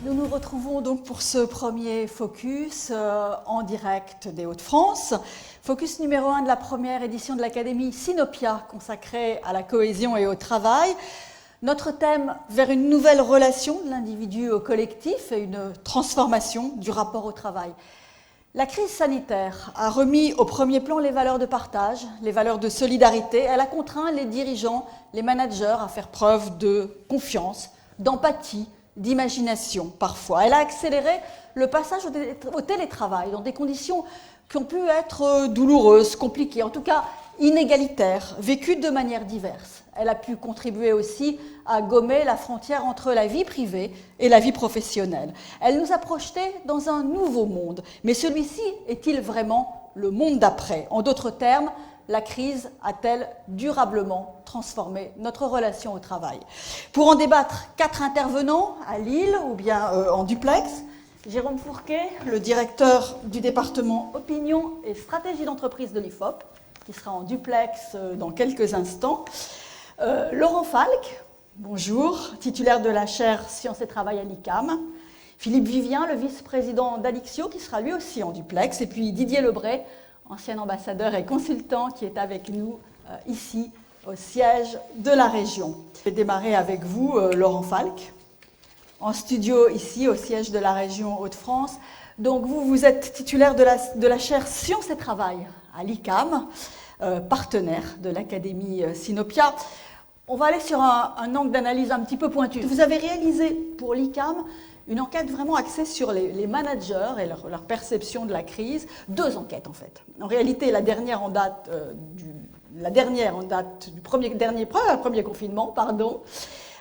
Nous nous retrouvons donc pour ce premier focus en direct des Hauts-de-France. Focus numéro 1 de la première édition de l'Académie Sinopia, consacrée à la cohésion et au travail. Notre thème, vers une nouvelle relation de l'individu au collectif et une transformation du rapport au travail. La crise sanitaire a remis au premier plan les valeurs de partage, les valeurs de solidarité. Elle a contraint les dirigeants, les managers à faire preuve de confiance, d'empathie, d'imagination parfois. Elle a accéléré le passage au télétravail dans des conditions qui ont pu être douloureuses, compliquées, en tout cas inégalitaires, vécues de manière diverse. Elle a pu contribuer aussi à gommer la frontière entre la vie privée et la vie professionnelle. Elle nous a projetés dans un nouveau monde. Mais celui-ci est-il vraiment le monde d'après ? En d'autres termes, la crise a-t-elle durablement transformé notre relation au travail ? Pour en débattre, 4 intervenants à Lille ou bien en duplex. Jérôme Fourquet, le directeur du département Opinion et Stratégie d'entreprise de l'IFOP, qui sera en duplex dans quelques instants. Laurent Falck, bonjour, titulaire de la chaire Sciences et Travail à l'ICAM. Philippe Vivien, le vice-président d'Alixio, qui sera lui aussi en duplex. Et puis Didier Lebray, ancien ambassadeur et consultant, qui est avec nous ici, au siège de la région. Je vais démarrer avec vous, Laurent Falck, en studio ici, au siège de la région Hauts-de-France. Donc vous êtes titulaire de la chaire Sciences et Travail à l'ICAM, partenaire de l'Académie Sinopia. On va aller sur un angle d'analyse un petit peu pointu. Vous avez réalisé pour l'ICAM une enquête vraiment axée sur les managers et leur perception de la crise. 2 enquêtes en fait. En réalité, la dernière en date du premier confinement, pardon.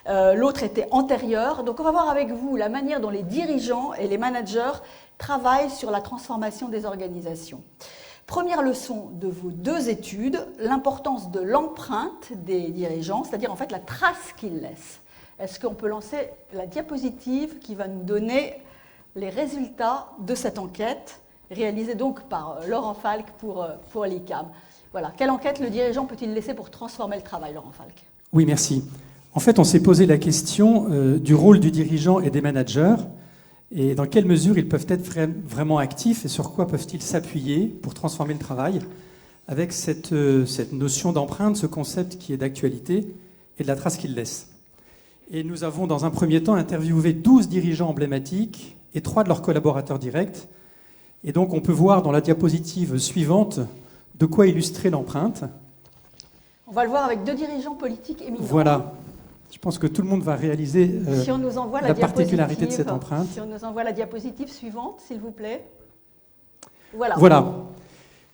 L'autre était antérieure. Donc on va voir avec vous la manière dont les dirigeants et les managers travaillent sur la transformation des organisations. Première leçon de vos 2 études, l'importance de l'empreinte des dirigeants, c'est-à-dire en fait la trace qu'ils laissent. Est-ce qu'on peut lancer la diapositive qui va nous donner les résultats de cette enquête, réalisée donc par Laurent Falck pour l'ICAM. Voilà. Quelle enquête le dirigeant peut-il laisser pour transformer le travail, Laurent Falck ? Oui, merci. En fait, on s'est posé la question du rôle du dirigeant et des managers et dans quelle mesure ils peuvent être vraiment actifs et sur quoi peuvent-ils s'appuyer pour transformer le travail avec cette notion d'empreinte, ce concept qui est d'actualité et de la trace qu'ils laissent. Et nous avons, dans un premier temps, interviewé 12 dirigeants emblématiques et 3 de leurs collaborateurs directs. Et donc, on peut voir dans la diapositive suivante de quoi illustrer l'empreinte. On va le voir avec 2 dirigeants politiques éminents. Voilà. Je pense que tout le monde va réaliser si on nous envoie la particularité de cette empreinte. Si on nous envoie la diapositive suivante, s'il vous plaît. Voilà.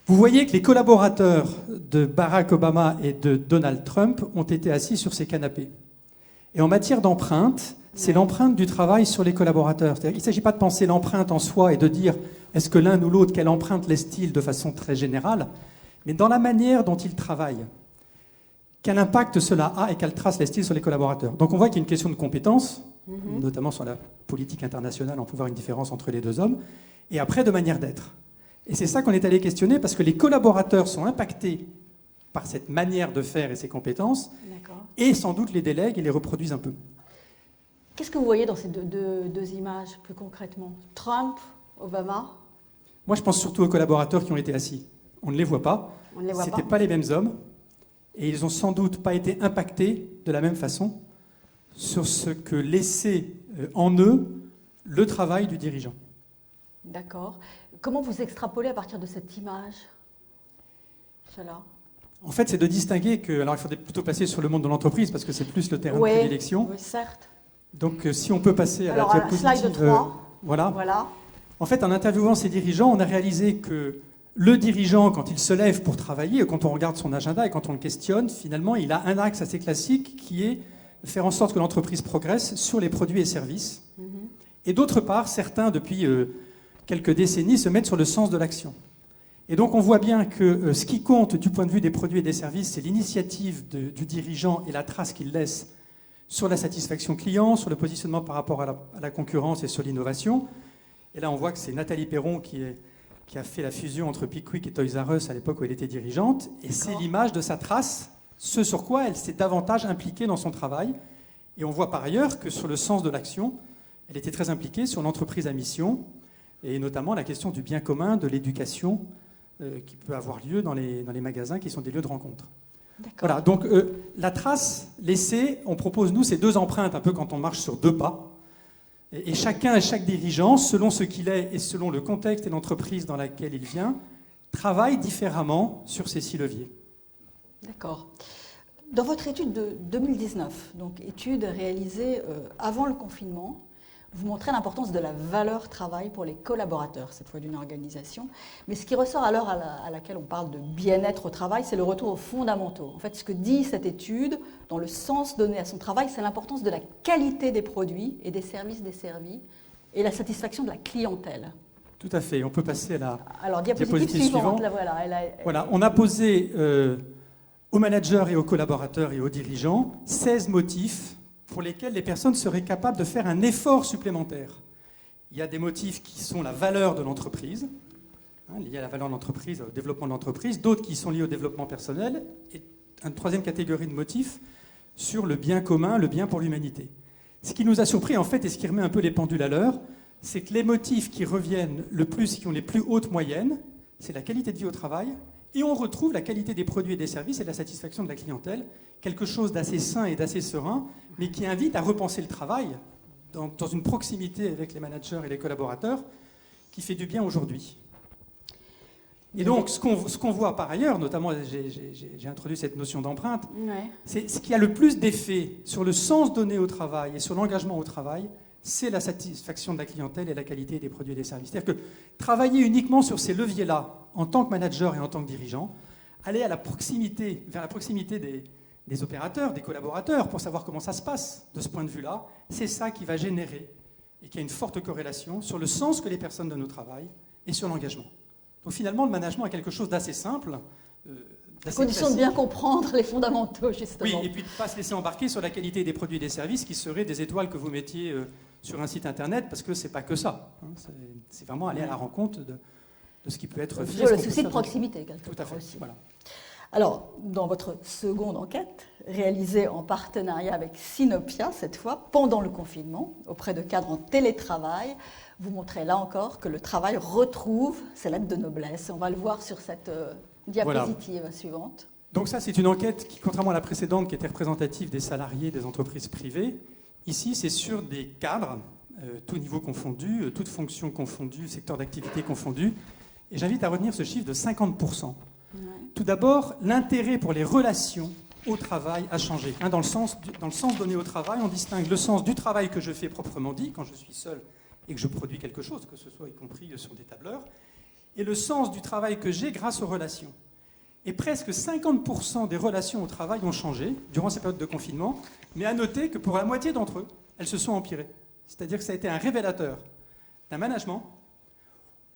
Vous voyez que les collaborateurs de Barack Obama et de Donald Trump ont été assis sur ces canapés. Et en matière d'empreinte, c'est l'empreinte du travail sur les collaborateurs. C'est-à-dire qu'il ne s'agit pas de penser l'empreinte en soi et de dire est-ce que l'un ou l'autre, quelle empreinte laisse-t-il de façon très générale, mais dans la manière dont ils travaillent. Quel impact cela a et quelle trace laisse-t-il sur les collaborateurs ? Donc on voit qu'il y a une question de compétence, notamment sur la politique internationale, on peut voir une différence entre les 2 hommes, et après de manière d'être. Et c'est ça qu'on est allé questionner, parce que les collaborateurs sont impactés par cette manière de faire et ces compétences, et sans doute les délèguent et les reproduisent un peu. Qu'est-ce que vous voyez dans ces deux images, plus concrètement ? Trump, Obama ? Moi, je pense surtout aux collaborateurs qui ont été assis. On ne les voit pas. Ce n'étaient pas les mêmes hommes. Et ils n'ont sans doute pas été impactés de la même façon sur ce que laissait en eux le travail du dirigeant. D'accord. Comment vous extrapolez à partir de cette image cela ? En fait, c'est de distinguer que... Alors, il faudrait plutôt passer sur le monde de l'entreprise, parce que c'est plus le terrain de prédilection. Oui, certes. Donc, si on peut passer à la diapositive... Slide 3. Voilà. En fait, en interviewant ces dirigeants, on a réalisé que le dirigeant, quand il se lève pour travailler, quand on regarde son agenda et quand on le questionne, finalement, il a un axe assez classique qui est de faire en sorte que l'entreprise progresse sur les produits et services. Et d'autre part, certains, depuis quelques décennies, se mettent sur le sens de l'action. Et donc, on voit bien que ce qui compte du point de vue des produits et des services, c'est l'initiative du dirigeant et la trace qu'il laisse sur la satisfaction client, sur le positionnement par rapport à la concurrence et sur l'innovation. Et là, on voit que c'est Nathalie Perron qui a fait la fusion entre Pickwick et Toys R Us à l'époque où elle était dirigeante. Et c'est l'image de sa trace, ce sur quoi elle s'est davantage impliquée dans son travail. Et on voit par ailleurs que sur le sens de l'action, elle était très impliquée sur l'entreprise à mission, et notamment la question du bien commun, de l'éducation qui peut avoir lieu dans les magasins qui sont des lieux de rencontre. Voilà, donc la trace laissée, on propose nous ces 2 empreintes, un peu quand on marche sur 2 pas, et chacun et chaque dirigeant, selon ce qu'il est et selon le contexte et l'entreprise dans laquelle il vient, travaille différemment sur ces 6 leviers. D'accord. Dans votre étude de 2019, donc étude réalisée avant le confinement, vous montrez l'importance de la valeur travail pour les collaborateurs, cette fois d'une organisation. Mais ce qui ressort à l'heure à laquelle on parle de bien-être au travail, c'est le retour aux fondamentaux. En fait, ce que dit cette étude, dans le sens donné à son travail, c'est l'importance de la qualité des produits et des services desservis et la satisfaction de la clientèle. Tout à fait. On peut passer à la diapositive suivante. Voilà, on a posé aux managers et aux collaborateurs et aux dirigeants 16 motifs pour lesquels les personnes seraient capables de faire un effort supplémentaire. Il y a des motifs qui sont la valeur de l'entreprise, liés à la valeur de l'entreprise, au développement de l'entreprise, d'autres qui sont liés au développement personnel, et une 3e catégorie de motifs sur le bien commun, le bien pour l'humanité. Ce qui nous a surpris, en fait, et ce qui remet un peu les pendules à l'heure, c'est que les motifs qui reviennent le plus, qui ont les plus hautes moyennes, c'est la qualité de vie au travail, et on retrouve la qualité des produits et des services et la satisfaction de la clientèle, quelque chose d'assez sain et d'assez serein, mais qui invite à repenser le travail dans une proximité avec les managers et les collaborateurs qui fait du bien aujourd'hui. Et donc, ce qu'on voit par ailleurs, notamment, j'ai introduit cette notion d'empreinte, c'est ce qui a le plus d'effet sur le sens donné au travail et sur l'engagement au travail, c'est la satisfaction de la clientèle et la qualité des produits et des services. C'est-à-dire que travailler uniquement sur ces leviers-là, en tant que manager et en tant que dirigeant, aller à la proximité, vers la proximité des opérateurs, des collaborateurs, pour savoir comment ça se passe de ce point de vue-là, c'est ça qui va générer et qui a une forte corrélation sur le sens que les personnes donnent au travail et sur l'engagement. Donc finalement, le management est quelque chose d'assez simple, à condition de bien comprendre les fondamentaux, justement. Oui, et puis de ne pas se laisser embarquer sur la qualité des produits et des services qui seraient des étoiles que vous mettiez sur un site internet, parce que ce n'est pas que ça. C'est vraiment aller à la rencontre de ce qui peut être fait. Le souci de proximité, quelque part. Tout à fait, aussi. Voilà. Alors, dans votre seconde enquête, réalisée en partenariat avec Sinopia, cette fois, pendant le confinement, auprès de cadres en télétravail, vous montrez là encore que le travail retrouve ses lettres de noblesse. On va le voir sur cette diapositive suivante. Donc ça, c'est une enquête qui, contrairement à la précédente, qui était représentative des salariés des entreprises privées, ici, c'est sur des cadres, tous niveaux confondus, toutes fonctions confondues, secteurs d'activité confondus. Et j'invite à retenir ce chiffre de 50%. Ouais. Tout d'abord, l'intérêt pour les relations au travail a changé. Dans le sens donné au travail, on distingue le sens du travail que je fais proprement dit, quand je suis seul et que je produis quelque chose, que ce soit y compris sur des tableurs, et le sens du travail que j'ai grâce aux relations. Et presque 50% des relations au travail ont changé durant ces périodes de confinement, mais à noter que pour la moitié d'entre eux, elles se sont empirées. C'est-à-dire que ça a été un révélateur d'un management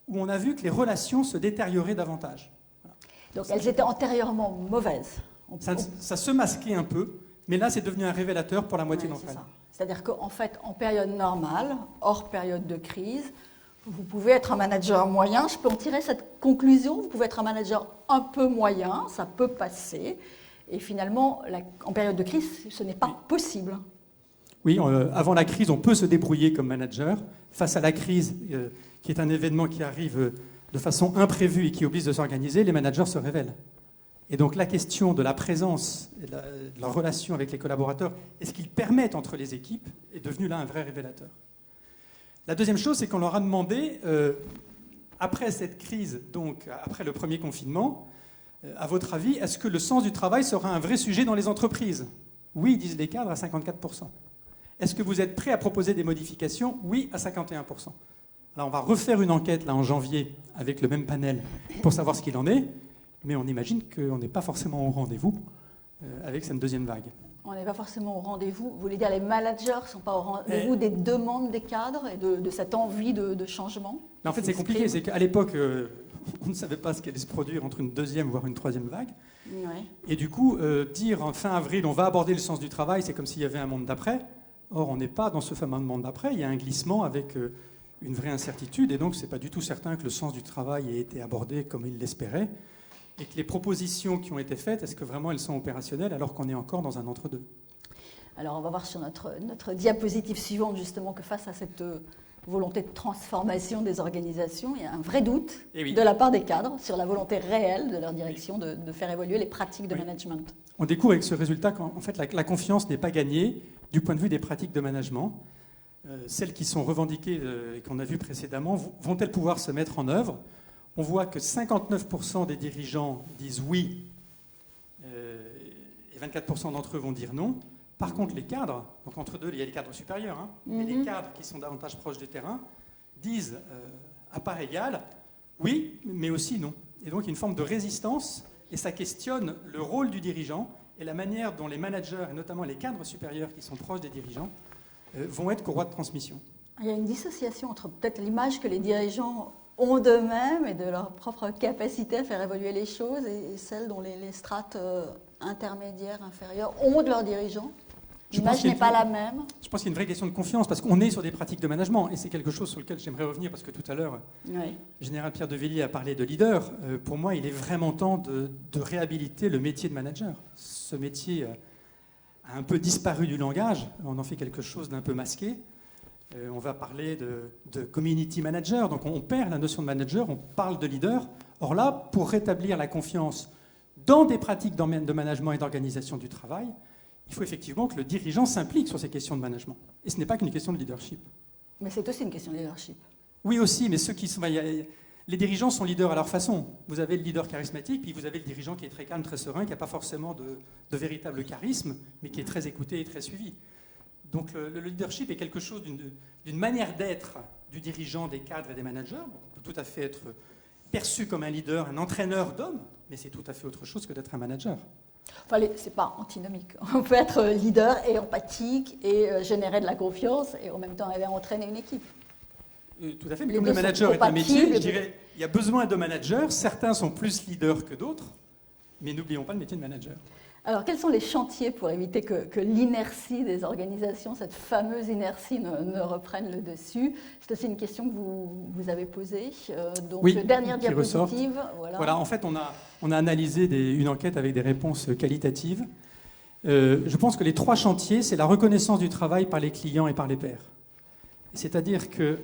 où on a vu que les relations se détérioraient davantage. Voilà. Donc elles étaient antérieurement mauvaises. Ça se masquait un peu, mais là c'est devenu un révélateur pour la moitié d'entre elles. C'est-à-dire qu'en fait, en période normale, hors période de crise, vous pouvez être un manager moyen, je peux en tirer cette conclusion, vous pouvez être un manager un peu moyen, ça peut passer, et finalement, en période de crise, ce n'est pas possible. Oui, avant la crise, on peut se débrouiller comme manager. Face à la crise, qui est un événement qui arrive de façon imprévue et qui oblige de s'organiser, les managers se révèlent. Et donc la question de la présence, et de la relation avec les collaborateurs, et ce qu'ils permettent entre les équipes, est devenu là un vrai révélateur. La deuxième chose, c'est qu'on leur a demandé, après cette crise, donc après le premier confinement, à votre avis, est-ce que le sens du travail sera un vrai sujet dans les entreprises ? Oui, disent les cadres, à 54%. Est-ce que vous êtes prêts à proposer des modifications ? Oui, à 51%. Alors on va refaire une enquête là, en janvier avec le même panel pour savoir ce qu'il en est, mais on imagine qu'on n'est pas forcément au rendez-vous avec cette deuxième vague. On n'est pas forcément au rendez-vous. Vous voulez dire les managers ne sont pas au rendez-vous des demandes des cadres et de cette envie de changement ? Mais en fait, c'est compliqué. C'est qu'à l'époque, on ne savait pas ce qui allait se produire entre une deuxième, voire une troisième vague. Ouais. Et du coup, dire en fin avril, on va aborder le sens du travail, c'est comme s'il y avait un monde d'après. Or, on n'est pas dans ce fameux monde d'après. Il y a un glissement avec une vraie incertitude. Et donc, ce n'est pas du tout certain que le sens du travail ait été abordé comme il l'espérait. Et que les propositions qui ont été faites, est-ce que vraiment elles sont opérationnelles alors qu'on est encore dans un entre-deux ? Alors on va voir sur notre diapositive suivante justement que face à cette volonté de transformation des organisations, il y a un vrai doute de la part des cadres sur la volonté réelle de leur direction de faire évoluer les pratiques de management. On découvre avec ce résultat qu'en fait la confiance n'est pas gagnée du point de vue des pratiques de management. Celles qui sont revendiquées et qu'on a vues précédemment, vont-elles pouvoir se mettre en œuvre? On voit que 59% des dirigeants disent oui et 24% d'entre eux vont dire non. Par contre, les cadres, donc entre deux, il y a les cadres supérieurs, mais les cadres qui sont davantage proches du terrain, disent à part égale oui, mais aussi non. Et donc il y a une forme de résistance et ça questionne le rôle du dirigeant et la manière dont les managers, et notamment les cadres supérieurs qui sont proches des dirigeants, vont être courroies de transmission. Il y a une dissociation entre peut-être l'image que les dirigeants ont d'eux-mêmes et de leur propre capacité à faire évoluer les choses et celle dont les strates intermédiaires, inférieures ont de leurs dirigeants. L'image n'est pas la même. Je pense qu'il y a une vraie question de confiance parce qu'on est sur des pratiques de management et c'est quelque chose sur lequel j'aimerais revenir parce que tout à l'heure, le général Pierre de Villiers a parlé de leader. Pour moi, il est vraiment temps de réhabiliter le métier de manager. Ce métier a un peu disparu du langage, on en fait quelque chose d'un peu masqué. On va parler de community manager, donc on perd la notion de manager, on parle de leader. Or là, pour rétablir la confiance dans des pratiques de management et d'organisation du travail, il faut effectivement que le dirigeant s'implique sur ces questions de management. Et ce n'est pas qu'une question de leadership. Mais c'est aussi une question de leadership. Oui aussi, mais ceux qui sont... Les dirigeants sont leaders à leur façon. Vous avez le leader charismatique, puis vous avez le dirigeant qui est très calme, très serein, qui n'a pas forcément de véritable charisme, mais qui est très écouté et très suivi. Donc le leadership est quelque chose d'une manière d'être du dirigeant, des cadres et des managers. On peut tout à fait être perçu comme un leader, un entraîneur d'hommes, mais c'est tout à fait autre chose que d'être un manager. Enfin, c'est pas antinomique. On peut être leader et empathique et générer de la confiance et en même temps arriver à entraîner une équipe. Tout à fait, mais comme le manager est un métier, je dirais il y a besoin de managers. Certains sont plus leaders que d'autres, mais n'oublions pas le métier de manager. Alors, quels sont les chantiers pour éviter que l'inertie des organisations, cette fameuse inertie, ne reprenne le dessus? C'est aussi une question que vous avez posée. Donc, oui, dernière diapositive. Voilà, en fait, on a analysé une enquête avec des réponses qualitatives. Je pense que les 3 chantiers, c'est la reconnaissance du travail par les clients et par les pairs. C'est-à-dire que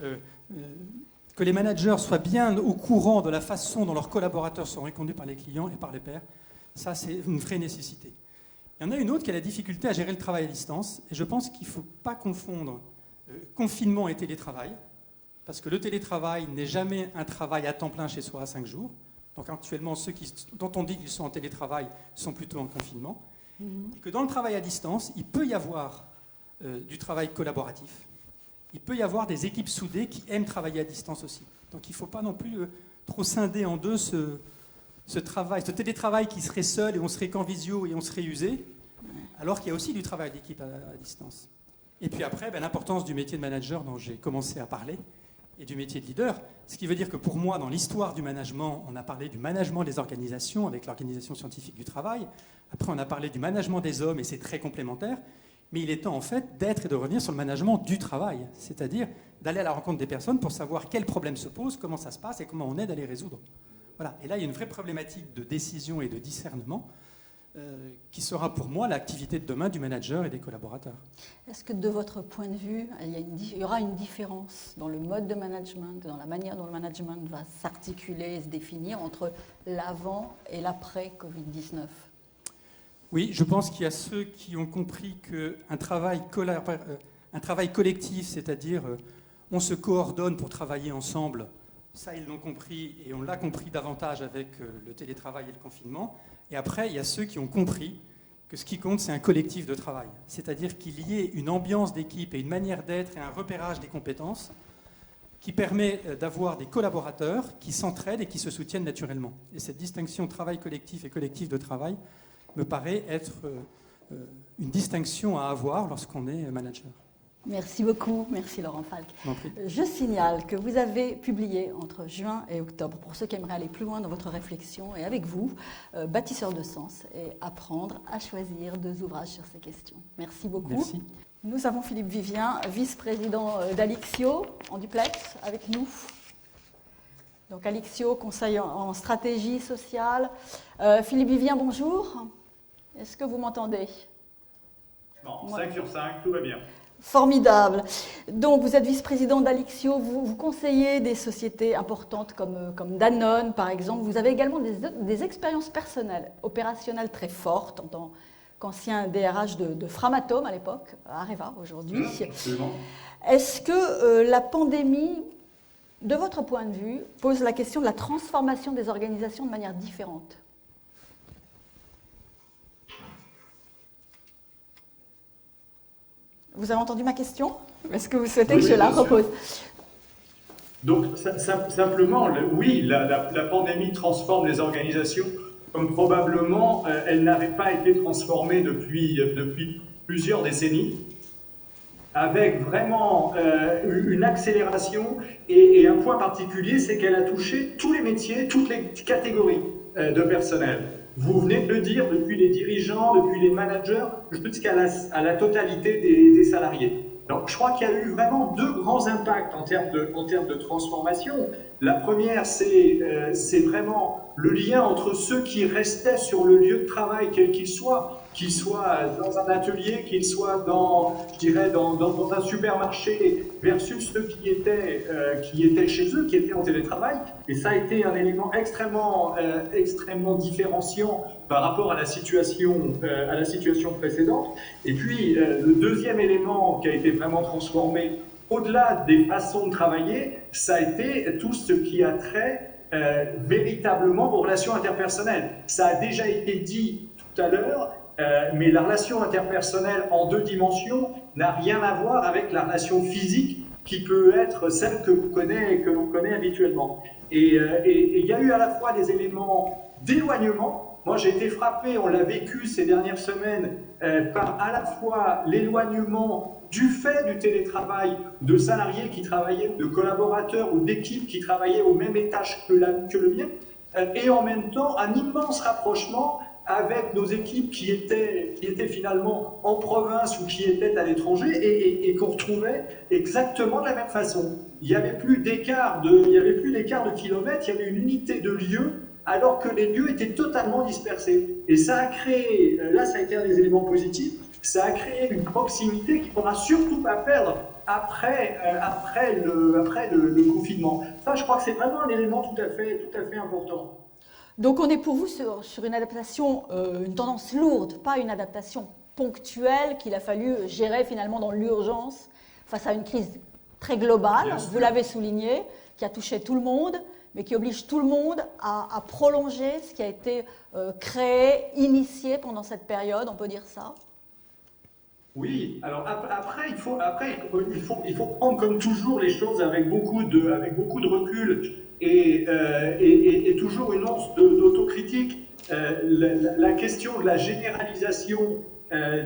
les managers soient bien au courant de la façon dont leurs collaborateurs sont reconnus par les clients et par les pairs. Ça, c'est une vraie nécessité. Il y en a une autre qui est la difficulté à gérer le travail à distance. Et je pense qu'il ne faut pas confondre confinement et télétravail. Parce que le télétravail n'est jamais un travail à temps plein chez soi à 5 jours. Donc actuellement, ceux dont on dit qu'ils sont en télétravail sont plutôt en confinement. Et que dans le travail à distance, il peut y avoir du travail collaboratif. Il peut y avoir des équipes soudées qui aiment travailler à distance aussi. Donc il ne faut pas non plus trop scinder en deux ce télétravail qui serait seul et on serait qu'en visio et on serait usé, alors qu'il y a aussi du travail d'équipe à distance. Et puis après, l'importance du métier de manager dont j'ai commencé à parler et du métier de leader, ce qui veut dire que pour moi, dans l'histoire du management, on a parlé du management des organisations avec l'organisation scientifique du travail. Après, on a parlé du management des hommes et c'est très complémentaire. Mais il est temps en fait d'être et de revenir sur le management du travail, c'est-à-dire d'aller à la rencontre des personnes pour savoir quels problèmes se posent, comment ça se passe et comment on aide à les résoudre. Voilà. Et là, il y a une vraie problématique de décision et de discernement qui sera pour moi l'activité de demain du manager et des collaborateurs. Est-ce que de votre point de vue, il y aura une différence dans le mode de management, dans la manière dont le management va s'articuler et se définir entre l'avant et l'après Covid-19 ? Oui, je pense qu'il y a ceux qui ont compris qu'un travail collectif, c'est-à-dire on se coordonne pour travailler ensemble, ça ils l'ont compris et on l'a compris davantage avec le télétravail et le confinement. Et après, il y a ceux qui ont compris que ce qui compte, c'est un collectif de travail. C'est-à-dire qu'il y ait une ambiance d'équipe et une manière d'être et un repérage des compétences qui permet d'avoir des collaborateurs qui s'entraident et qui se soutiennent naturellement. Et cette distinction travail collectif et collectif de travail me paraît être une distinction à avoir lorsqu'on est manager. Merci beaucoup, merci Laurent Falck. Je signale que vous avez publié entre juin et octobre, pour ceux qui aimeraient aller plus loin dans votre réflexion, et avec vous, Bâtisseurs de sens et apprendre à choisir 2 ouvrages sur ces questions. Merci beaucoup. Merci. Nous avons Philippe Vivien, vice-président d'Alixio, en duplex, avec nous. Donc Alixio, conseil en stratégie sociale. Philippe Vivien, bonjour. Est-ce que vous m'entendez ? Bon, 5 sur 5, tout va bien. Formidable. Donc, vous êtes vice-président d'Alixio, vous conseillez des sociétés importantes comme Danone, par exemple. Vous avez également des expériences personnelles, opérationnelles très fortes en tant qu'ancien DRH de Framatome à l'époque, Areva aujourd'hui. Absolument. Est-ce que la pandémie, de votre point de vue, pose la question de la transformation des organisations de manière différente ? Vous avez entendu ma question ? Est-ce que vous souhaitez que je la repose ? Donc, simplement, oui, la pandémie transforme les organisations comme probablement elle n'avait pas été transformée depuis plusieurs décennies, avec vraiment une accélération et un point particulier, c'est qu'elle a touché tous les métiers, toutes les catégories de personnel. Vous venez de le dire, depuis les dirigeants, depuis les managers, jusqu'à la totalité des salariés. Donc, je crois qu'il y a eu vraiment deux grands impacts en termes de transformation. La première, c'est vraiment le lien entre ceux qui restaient sur le lieu de travail, quel qu'il soit dans un atelier, qu'il soit dans un supermarché, versus ceux qui étaient chez eux, qui étaient en télétravail. Et ça a été un élément extrêmement différenciant par rapport à la situation précédente. Et puis, le deuxième élément qui a été vraiment transformé, au-delà des façons de travailler, ça a été tout ce qui a trait véritablement aux relations interpersonnelles. Ça a déjà été dit tout à l'heure, mais la relation interpersonnelle en deux dimensions n'a rien à voir avec la relation physique qui peut être celle que l'on connaît habituellement. Et il y a eu à la fois des éléments d'éloignement. Moi, j'ai été frappé, on l'a vécu ces dernières semaines, par à la fois l'éloignement du fait du télétravail de salariés qui travaillaient, de collaborateurs ou d'équipes qui travaillaient au même étage que le mien, et en même temps un immense rapprochement avec nos équipes qui étaient finalement en province ou qui étaient à l'étranger et qu'on retrouvait exactement de la même façon. Il n'y avait plus d'écart de kilomètres, il y avait une unité de lieu alors que les lieux étaient totalement dispersés. Et ça a créé, là ça a été un des éléments positifs, ça a créé une proximité qu'il ne faudra surtout pas perdre après le confinement. Ça, je crois que c'est vraiment un élément tout à fait important. Donc on est pour vous sur une adaptation, une tendance lourde, pas une adaptation ponctuelle qu'il a fallu gérer finalement dans l'urgence face à une crise très globale, vous l'avez souligné, qui a touché tout le monde, mais qui oblige tout le monde à prolonger ce qui a été créé, initié pendant cette période, on peut dire ça ? Oui, alors après il faut prendre comme toujours les choses avec beaucoup de recul et toujours une once d'autocritique. La question de la généralisation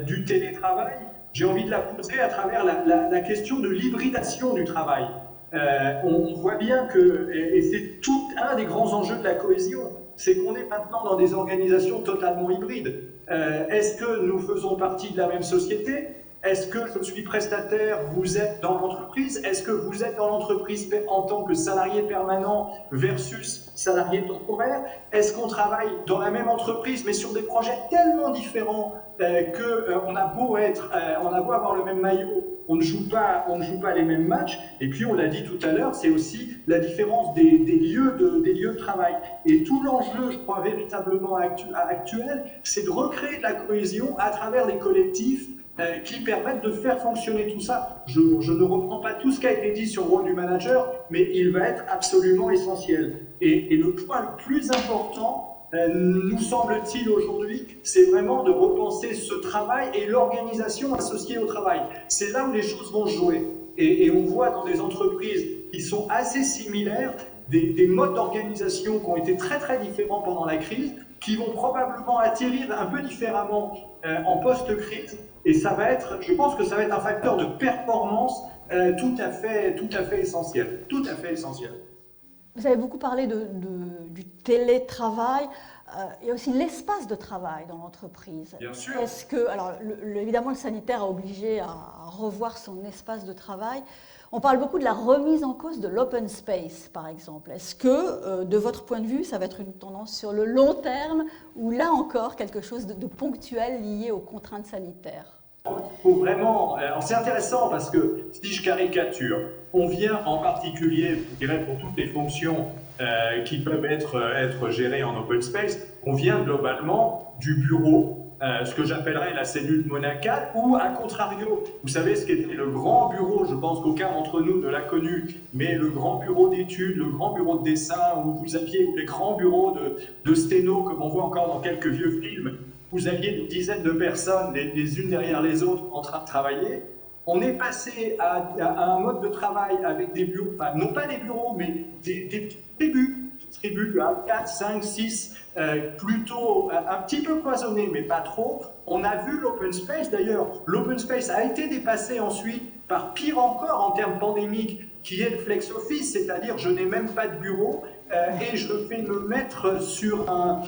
du télétravail, j'ai envie de la poser à travers la question de l'hybridation du travail. On voit bien que, et c'est tout un des grands enjeux de la cohésion, c'est qu'on est maintenant dans des organisations totalement hybrides. Est-ce que nous faisons partie de la même société ? Est-ce que je suis prestataire, vous êtes dans l'entreprise? Est-ce que vous êtes dans l'entreprise en tant que salarié permanent versus salarié temporaire? Est-ce qu'on travaille dans la même entreprise mais sur des projets tellement différents qu'on a beau avoir le même maillot, on ne joue pas les mêmes matchs? Et puis on l'a dit tout à l'heure, c'est aussi la différence des lieux de travail. Et tout l'enjeu, je crois véritablement actuel, c'est de recréer de la cohésion à travers des collectifs qui permettent de faire fonctionner tout ça. Je ne reprends pas tout ce qui a été dit sur le rôle du manager, mais il va être absolument essentiel. Et le point le plus important, nous semble-t-il aujourd'hui, c'est vraiment de repenser ce travail et l'organisation associée au travail. C'est là où les choses vont jouer. Et on voit dans des entreprises qui sont assez similaires, des modes d'organisation qui ont été très très différents pendant la crise, qui vont probablement atterrir un peu différemment en post-crise. Et je pense que ça va être un facteur de performance tout à fait essentiel. Tout à fait essentiel. Vous avez beaucoup parlé du télétravail. Il y a aussi l'espace de travail dans l'entreprise. Bien sûr. Est-ce que, alors évidemment, le sanitaire a obligé à revoir son espace de travail. On parle beaucoup de la remise en cause de l'open space, par exemple. Est-ce que, de votre point de vue, ça va être une tendance sur le long terme ou là encore quelque chose de ponctuel lié aux contraintes sanitaires ? faut vraiment. C'est intéressant parce que si je caricature, on vient en particulier, je dirais pour toutes les fonctions qui peuvent être gérées en open space, on vient globalement du bureau, ce que j'appellerais la cellule monacale, ou à contrario, vous savez ce qu'était le grand bureau, je pense qu'aucun d'entre nous ne l'a connu, mais le grand bureau d'études, le grand bureau de dessin, où vous aviez les grands bureaux de sténo, comme on voit encore dans quelques vieux films. Vous aviez des dizaines de personnes, les unes derrière les autres, en train de travailler. On est passé à un mode de travail avec des bureaux, enfin non pas des bureaux, mais des tribus à 4, 5, 6, plutôt un petit peu cloisonnés, mais pas trop. On a vu l'open space, d'ailleurs, l'open space a été dépassé ensuite par pire encore en termes pandémiques, qui est le flex office, c'est-à-dire je n'ai même pas de bureau, et je vais me mettre sur un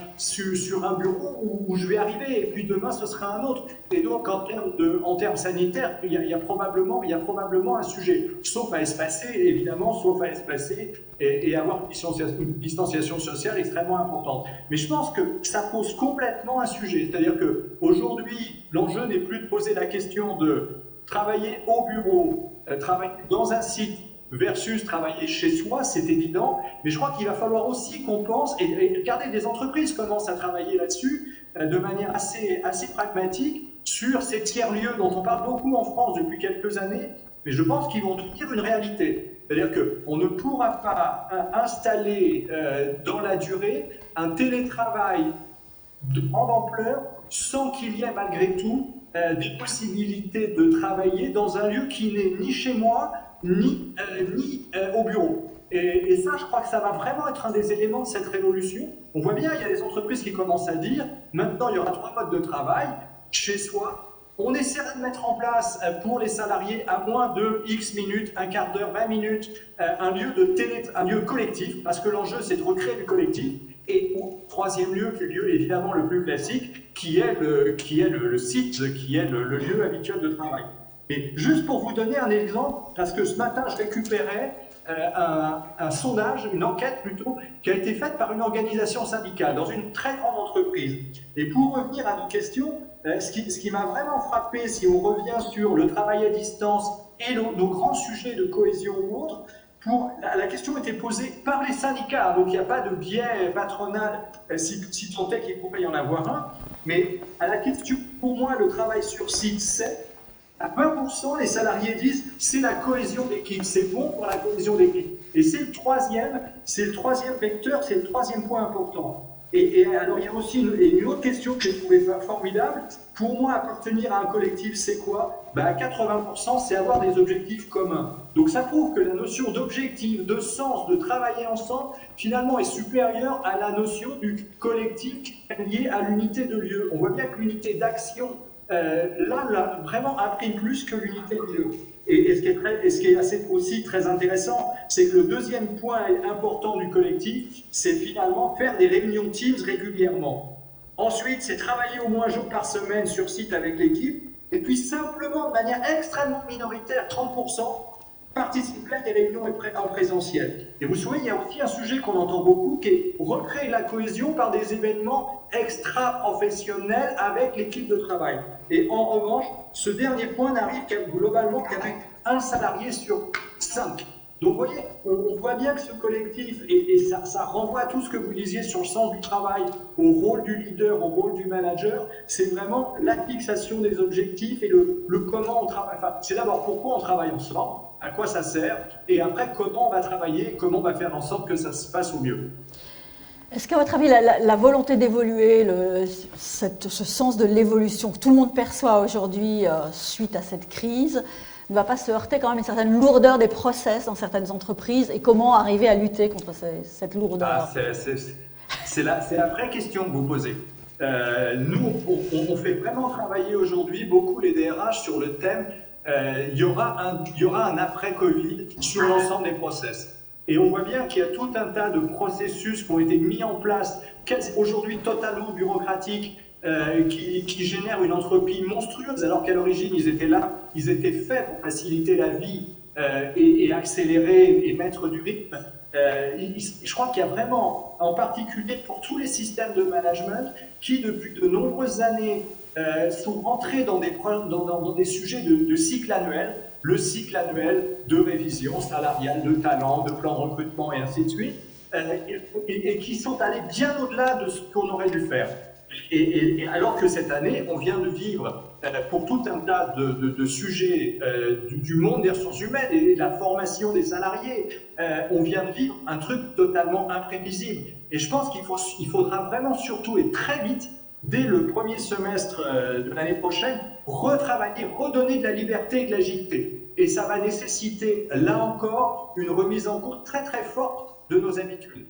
bureau où je vais arriver, et puis demain ce sera un autre. Et donc en termes sanitaires, il y a probablement un sujet, sauf à espacer, évidemment, sauf à espacer et avoir une distanciation sociale extrêmement importante. Mais je pense que ça pose complètement un sujet, c'est-à-dire qu'aujourd'hui, l'enjeu n'est plus de poser la question de travailler au bureau, travailler dans un site, versus travailler chez soi, c'est évident, mais je crois qu'il va falloir aussi qu'on pense, et regardez, des entreprises commencent à travailler là-dessus de manière assez pragmatique, sur ces tiers-lieux dont on parle beaucoup en France depuis quelques années, mais je pense qu'ils vont devenir une réalité. C'est-à-dire qu'on ne pourra pas installer dans la durée un télétravail de grande ampleur sans qu'il y ait malgré tout des possibilités de travailler dans un lieu qui n'est ni chez moi, ni au bureau. Et ça, je crois que ça va vraiment être un des éléments de cette révolution. On voit bien, il y a des entreprises qui commencent à dire, maintenant il y aura 3 modes de travail, chez soi. On essaiera de mettre en place pour les salariés à moins de X minutes, un quart d'heure, 20 minutes, un lieu collectif, parce que l'enjeu c'est de recréer du collectif. Et au troisième lieu, qui est le lieu évidemment le plus classique, qui est le site, qui est le lieu habituel de travail. Et juste pour vous donner un exemple, parce que ce matin je récupérais un sondage, une enquête plutôt, qui a été faite par une organisation syndicale dans une très grande entreprise. Et pour revenir à nos questions, ce qui m'a vraiment frappé, si on revient sur le travail à distance et nos grands sujets de cohésion ou autres, la question était posée par les syndicats, donc il n'y a pas de biais patronal, si tant est qu'il pourrait y en avoir un, mais à la question, pour moi, le travail sur site, c'est à 20%, les salariés disent c'est la cohésion d'équipe, c'est bon pour la cohésion d'équipe. Et c'est le troisième vecteur, c'est le troisième point important. Et alors il y a aussi une autre question que j'ai trouvée formidable. Pour moi, appartenir à un collectif, c'est quoi ? À 80%, c'est avoir des objectifs communs. Donc ça prouve que la notion d'objectif, de sens, de travailler ensemble, finalement est supérieure à la notion du collectif lié à l'unité de lieu. On voit bien que l'unité d'action là, vraiment imprime plus que l'unité de lieu. Et ce qui est aussi très intéressant, c'est que le deuxième point important du collectif, c'est finalement faire des réunions Teams régulièrement. Ensuite, c'est travailler au moins un jour par semaine sur site avec l'équipe, et puis simplement, de manière extrêmement minoritaire, 30%, participer à des réunions en présentiel. Et vous savez, il y a aussi un sujet qu'on entend beaucoup, qui est recréer la cohésion par des événements extra-professionnels avec l'équipe de travail. Et en revanche, ce dernier point n'arrive globalement qu'avec un salarié sur 5. Donc vous voyez, on voit bien que ce collectif, et ça renvoie à tout ce que vous disiez sur le sens du travail, au rôle du leader, au rôle du manager, c'est vraiment la fixation des objectifs et le comment on travaille. Enfin, c'est d'abord pourquoi on travaille ensemble, à quoi ça sert, et après comment on va travailler, comment on va faire en sorte que ça se passe au mieux. Est-ce qu'à votre avis, la volonté d'évoluer, ce sens de l'évolution que tout le monde perçoit aujourd'hui suite à cette crise, ne va pas se heurter quand même à une certaine lourdeur des process dans certaines entreprises, et comment arriver à lutter contre cette lourdeur ? C'est la vraie question que vous posez. Nous, on fait vraiment travailler aujourd'hui beaucoup les DRH sur le thème il y aura un après-Covid sur l'ensemble des process. Et on voit bien qu'il y a tout un tas de processus qui ont été mis en place, aujourd'hui totalement bureaucratiques, qui génèrent une entropie monstrueuse, alors qu'à l'origine, ils étaient faits pour faciliter la vie et accélérer et mettre du rythme. Je crois qu'il y a vraiment, en particulier pour tous les systèmes de management, qui depuis de nombreuses années sont rentrés dans des sujets de cycle annuel, le cycle annuel de révision salariale, de talent, de plan de recrutement et ainsi de suite, et qui sont allés bien au-delà de ce qu'on aurait dû faire. Et alors que cette année, on vient de vivre, pour tout un tas de sujets du monde des ressources humaines et de la formation des salariés, on vient de vivre un truc totalement imprévisible. Et je pense qu'il faudra vraiment surtout et très vite, dès le premier semestre de l'année prochaine, retravailler, redonner de la liberté et de l'agilité. Et ça va nécessiter, là encore, une remise en cause très très forte de nos habitudes.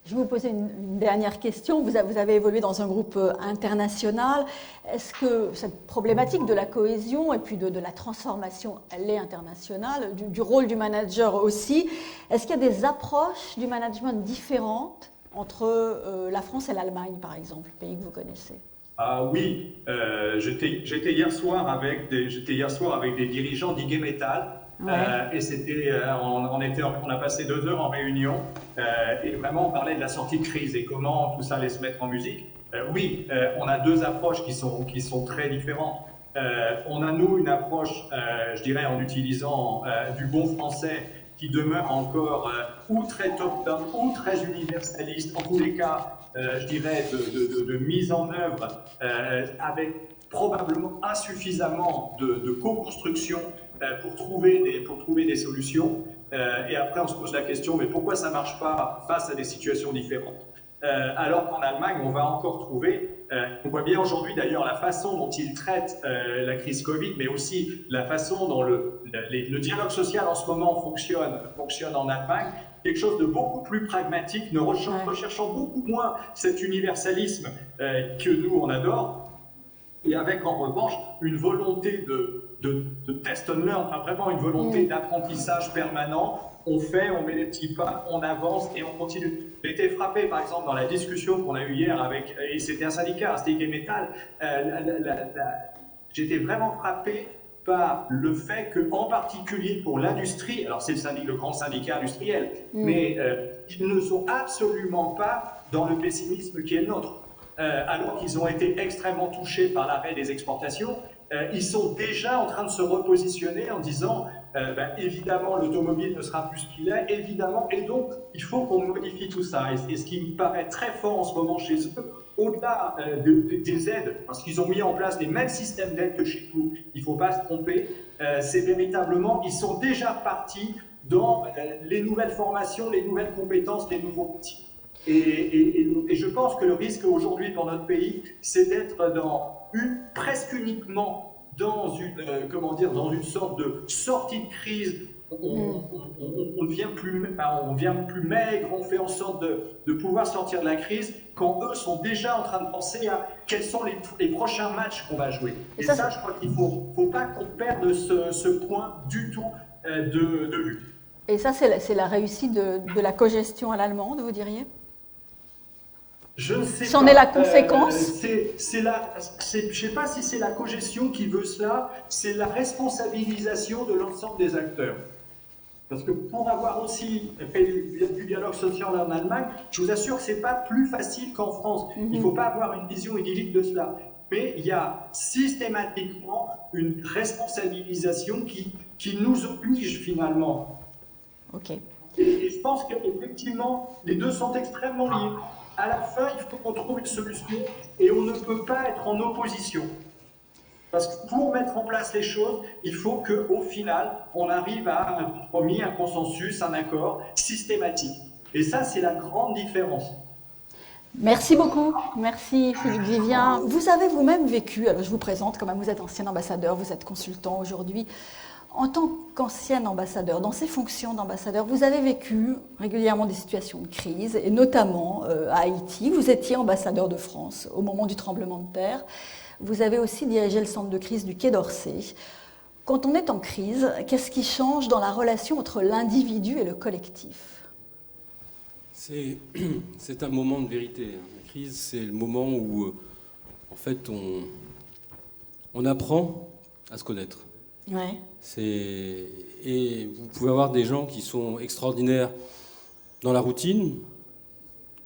Je vais vous poser une dernière question. Vous avez évolué dans un groupe international. Est-ce que cette problématique de la cohésion et puis de la transformation, elle est internationale, du rôle du manager aussi, est-ce qu'il y a des approches du management différentes entre la France et l'Allemagne, par exemple, pays que vous connaissez? Ah oui, j'étais hier soir avec des dirigeants d'IG Metall. Ouais. Et c'était, on a passé 2 heures en réunion et vraiment on parlait de la sortie de crise et comment tout ça allait se mettre en musique. Oui, on a 2 approches qui sont très différentes. On a nous une approche, je dirais, en utilisant du bon français qui demeure encore ou très top-down ou très universaliste, en tous les cas, je dirais, de mise en œuvre avec probablement insuffisamment de co-construction pour trouver des solutions. Et après, on se pose la question, mais pourquoi ça ne marche pas face à des situations différentes? Alors qu'en Allemagne, on va encore trouver, on voit bien aujourd'hui d'ailleurs la façon dont ils traitent la crise Covid, mais aussi la façon dont le dialogue social en ce moment fonctionne en Allemagne, quelque chose de beaucoup plus pragmatique, recherchant beaucoup moins cet universalisme que nous on adore, et avec en revanche une volonté de test and learn, enfin vraiment une volonté d'apprentissage permanent. On fait, on met des petits pas, on avance et on continue. J'ai été frappé, par exemple, dans la discussion qu'on a eue hier avec, et c'était un syndicat, c'était IG Metall, j'étais vraiment frappé par le fait qu'en particulier pour l'industrie, alors c'est le grand syndicat industriel, mais ils ne sont absolument pas dans le pessimisme qui est le nôtre. Alors qu'ils ont été extrêmement touchés par l'arrêt des exportations, ils sont déjà en train de se repositionner en disant évidemment l'automobile ne sera plus ce qu'il est, évidemment, et donc il faut qu'on modifie tout ça. Et ce qui me paraît très fort en ce moment chez eux, au-delà des aides, parce qu'ils ont mis en place les mêmes systèmes d'aides que chez nous, il ne faut pas se tromper, c'est véritablement, ils sont déjà partis dans les nouvelles formations, les nouvelles compétences, les nouveaux outils. Et je pense que le risque aujourd'hui pour notre pays, c'est d'être presque uniquement dans une sorte de sortie de crise. On devient plus maigre, on fait en sorte de pouvoir sortir de la crise quand eux sont déjà en train de penser à quels sont les prochains matchs qu'on va jouer. Et ça, je crois qu'il faut pas qu'on perde ce point du tout de vue. Et ça, c'est la réussite de la cogestion à l'allemande, vous diriez? Je ne sais pas. C'en est la conséquence. Je ne sais pas si c'est la cogestion qui veut cela, c'est la responsabilisation de l'ensemble des acteurs. Parce que pour avoir aussi fait du dialogue social en Allemagne, je vous assure que ce n'est pas plus facile qu'en France. Il ne faut pas avoir une vision idyllique de cela. Mais il y a systématiquement une responsabilisation qui nous oblige finalement. Ok. Et je pense qu'effectivement, les deux sont extrêmement liés. À la fin, il faut qu'on trouve une solution et on ne peut pas être en opposition. Parce que pour mettre en place les choses, il faut qu'au final, on arrive à un compromis, un consensus, un accord systématique. Et ça, c'est la grande différence. Merci beaucoup. Merci Philippe Vivien. Vous avez vous-même vécu, alors je vous présente quand même, vous êtes ancien ambassadeur, vous êtes consultant aujourd'hui. En tant qu'ancien ambassadeur, dans ces fonctions d'ambassadeur, vous avez vécu régulièrement des situations de crise, et notamment à Haïti. Vous étiez ambassadeur de France au moment du tremblement de terre. Vous avez aussi dirigé le centre de crise du Quai d'Orsay. Quand on est en crise, qu'est-ce qui change dans la relation entre l'individu et le collectif? C'est un moment de vérité. La crise, c'est le moment où, en fait, on apprend à se connaître. Ouais. Et vous pouvez avoir des gens qui sont extraordinaires dans la routine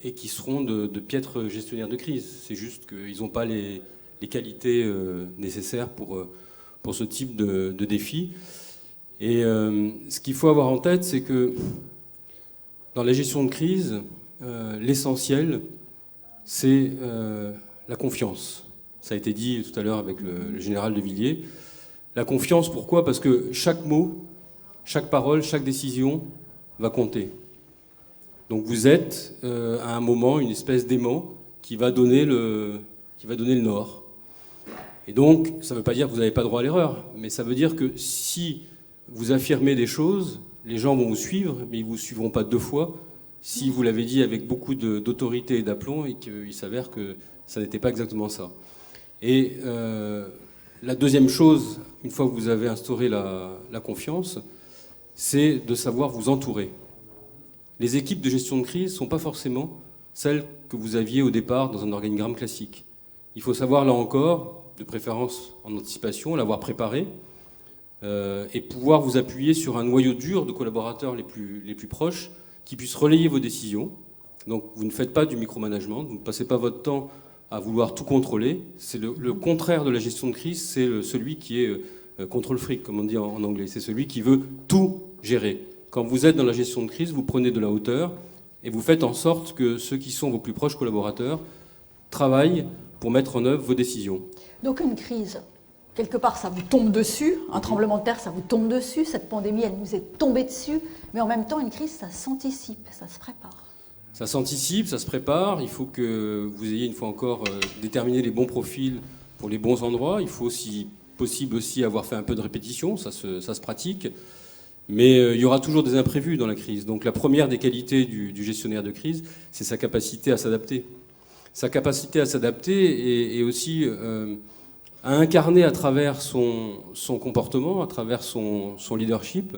et qui seront de piètres gestionnaires de crise. C'est juste qu'ils n'ont pas les les qualités nécessaires pour ce type de défi. Et ce qu'il faut avoir en tête, c'est que dans la gestion de crise, l'essentiel, c'est la confiance. Ça a été dit tout à l'heure avec le général de Villiers. La confiance, pourquoi ? Parce que chaque mot, chaque parole, chaque décision va compter. Donc vous êtes à un moment une espèce d'aimant qui va donner le nord. Et donc, ça ne veut pas dire que vous n'avez pas droit à l'erreur, mais ça veut dire que si vous affirmez des choses, les gens vont vous suivre, mais ils ne vous suivront pas deux fois si vous l'avez dit avec beaucoup d'autorité et d'aplomb et qu'il s'avère que ça n'était pas exactement ça. Et la deuxième chose, une fois que vous avez instauré la confiance, c'est de savoir vous entourer. Les équipes de gestion de crise ne sont pas forcément celles que vous aviez au départ dans un organigramme classique. Il faut savoir, là encore, de préférence en anticipation, l'avoir préparé et pouvoir vous appuyer sur un noyau dur de collaborateurs les plus proches qui puissent relayer vos décisions. Donc vous ne faites pas du micromanagement, vous ne passez pas votre temps à vouloir tout contrôler. C'est le contraire de la gestion de crise, c'est celui qui est contrôle fric, comme on dit en anglais. C'est celui qui veut tout gérer. Quand vous êtes dans la gestion de crise, vous prenez de la hauteur et vous faites en sorte que ceux qui sont vos plus proches collaborateurs travaillent pour mettre en œuvre vos décisions. Donc une crise, quelque part, ça vous tombe dessus. Un tremblement de terre, ça vous tombe dessus. Cette pandémie, elle nous est tombée dessus. Mais en même temps, une crise, ça s'anticipe, ça se prépare. Ça s'anticipe, ça se prépare. Il faut que vous ayez, une fois encore, déterminé les bons profils pour les bons endroits. Il faut, si possible aussi, avoir fait un peu de répétition. Ça se pratique. Mais il y aura toujours des imprévus dans la crise. Donc la première des qualités du gestionnaire de crise, c'est sa capacité à s'adapter. Sa capacité à s'adapter et aussi à incarner à travers son comportement, à travers son leadership,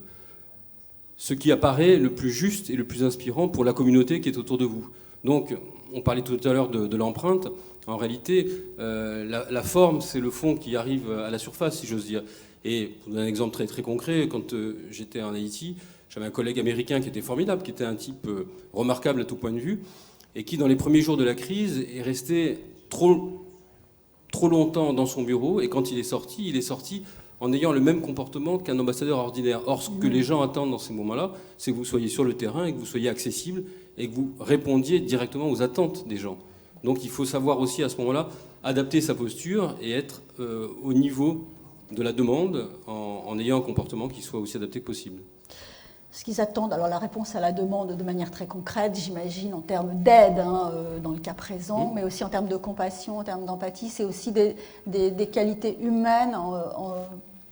ce qui apparaît le plus juste et le plus inspirant pour la communauté qui est autour de vous. Donc, on parlait tout à l'heure de l'empreinte. En réalité, la forme, c'est le fond qui arrive à la surface, si j'ose dire. Et pour donner un exemple très, très concret, quand j'étais en Haïti, j'avais un collègue américain qui était formidable, qui était un type remarquable à tout point de vue, et qui, dans les premiers jours de la crise, est resté trop longtemps dans son bureau, et quand il est sorti en ayant le même comportement qu'un ambassadeur ordinaire. Or, ce que les gens attendent dans ces moments-là, c'est que vous soyez sur le terrain et que vous soyez accessible et que vous répondiez directement aux attentes des gens. Donc il faut savoir aussi à ce moment-là adapter sa posture et être au niveau de la demande en ayant un comportement qui soit aussi adapté que possible. Ce qu'ils attendent, alors la réponse à la demande de manière très concrète, j'imagine, en termes d'aide, dans le cas présent, mais aussi en termes de compassion, en termes d'empathie, c'est aussi des qualités humaines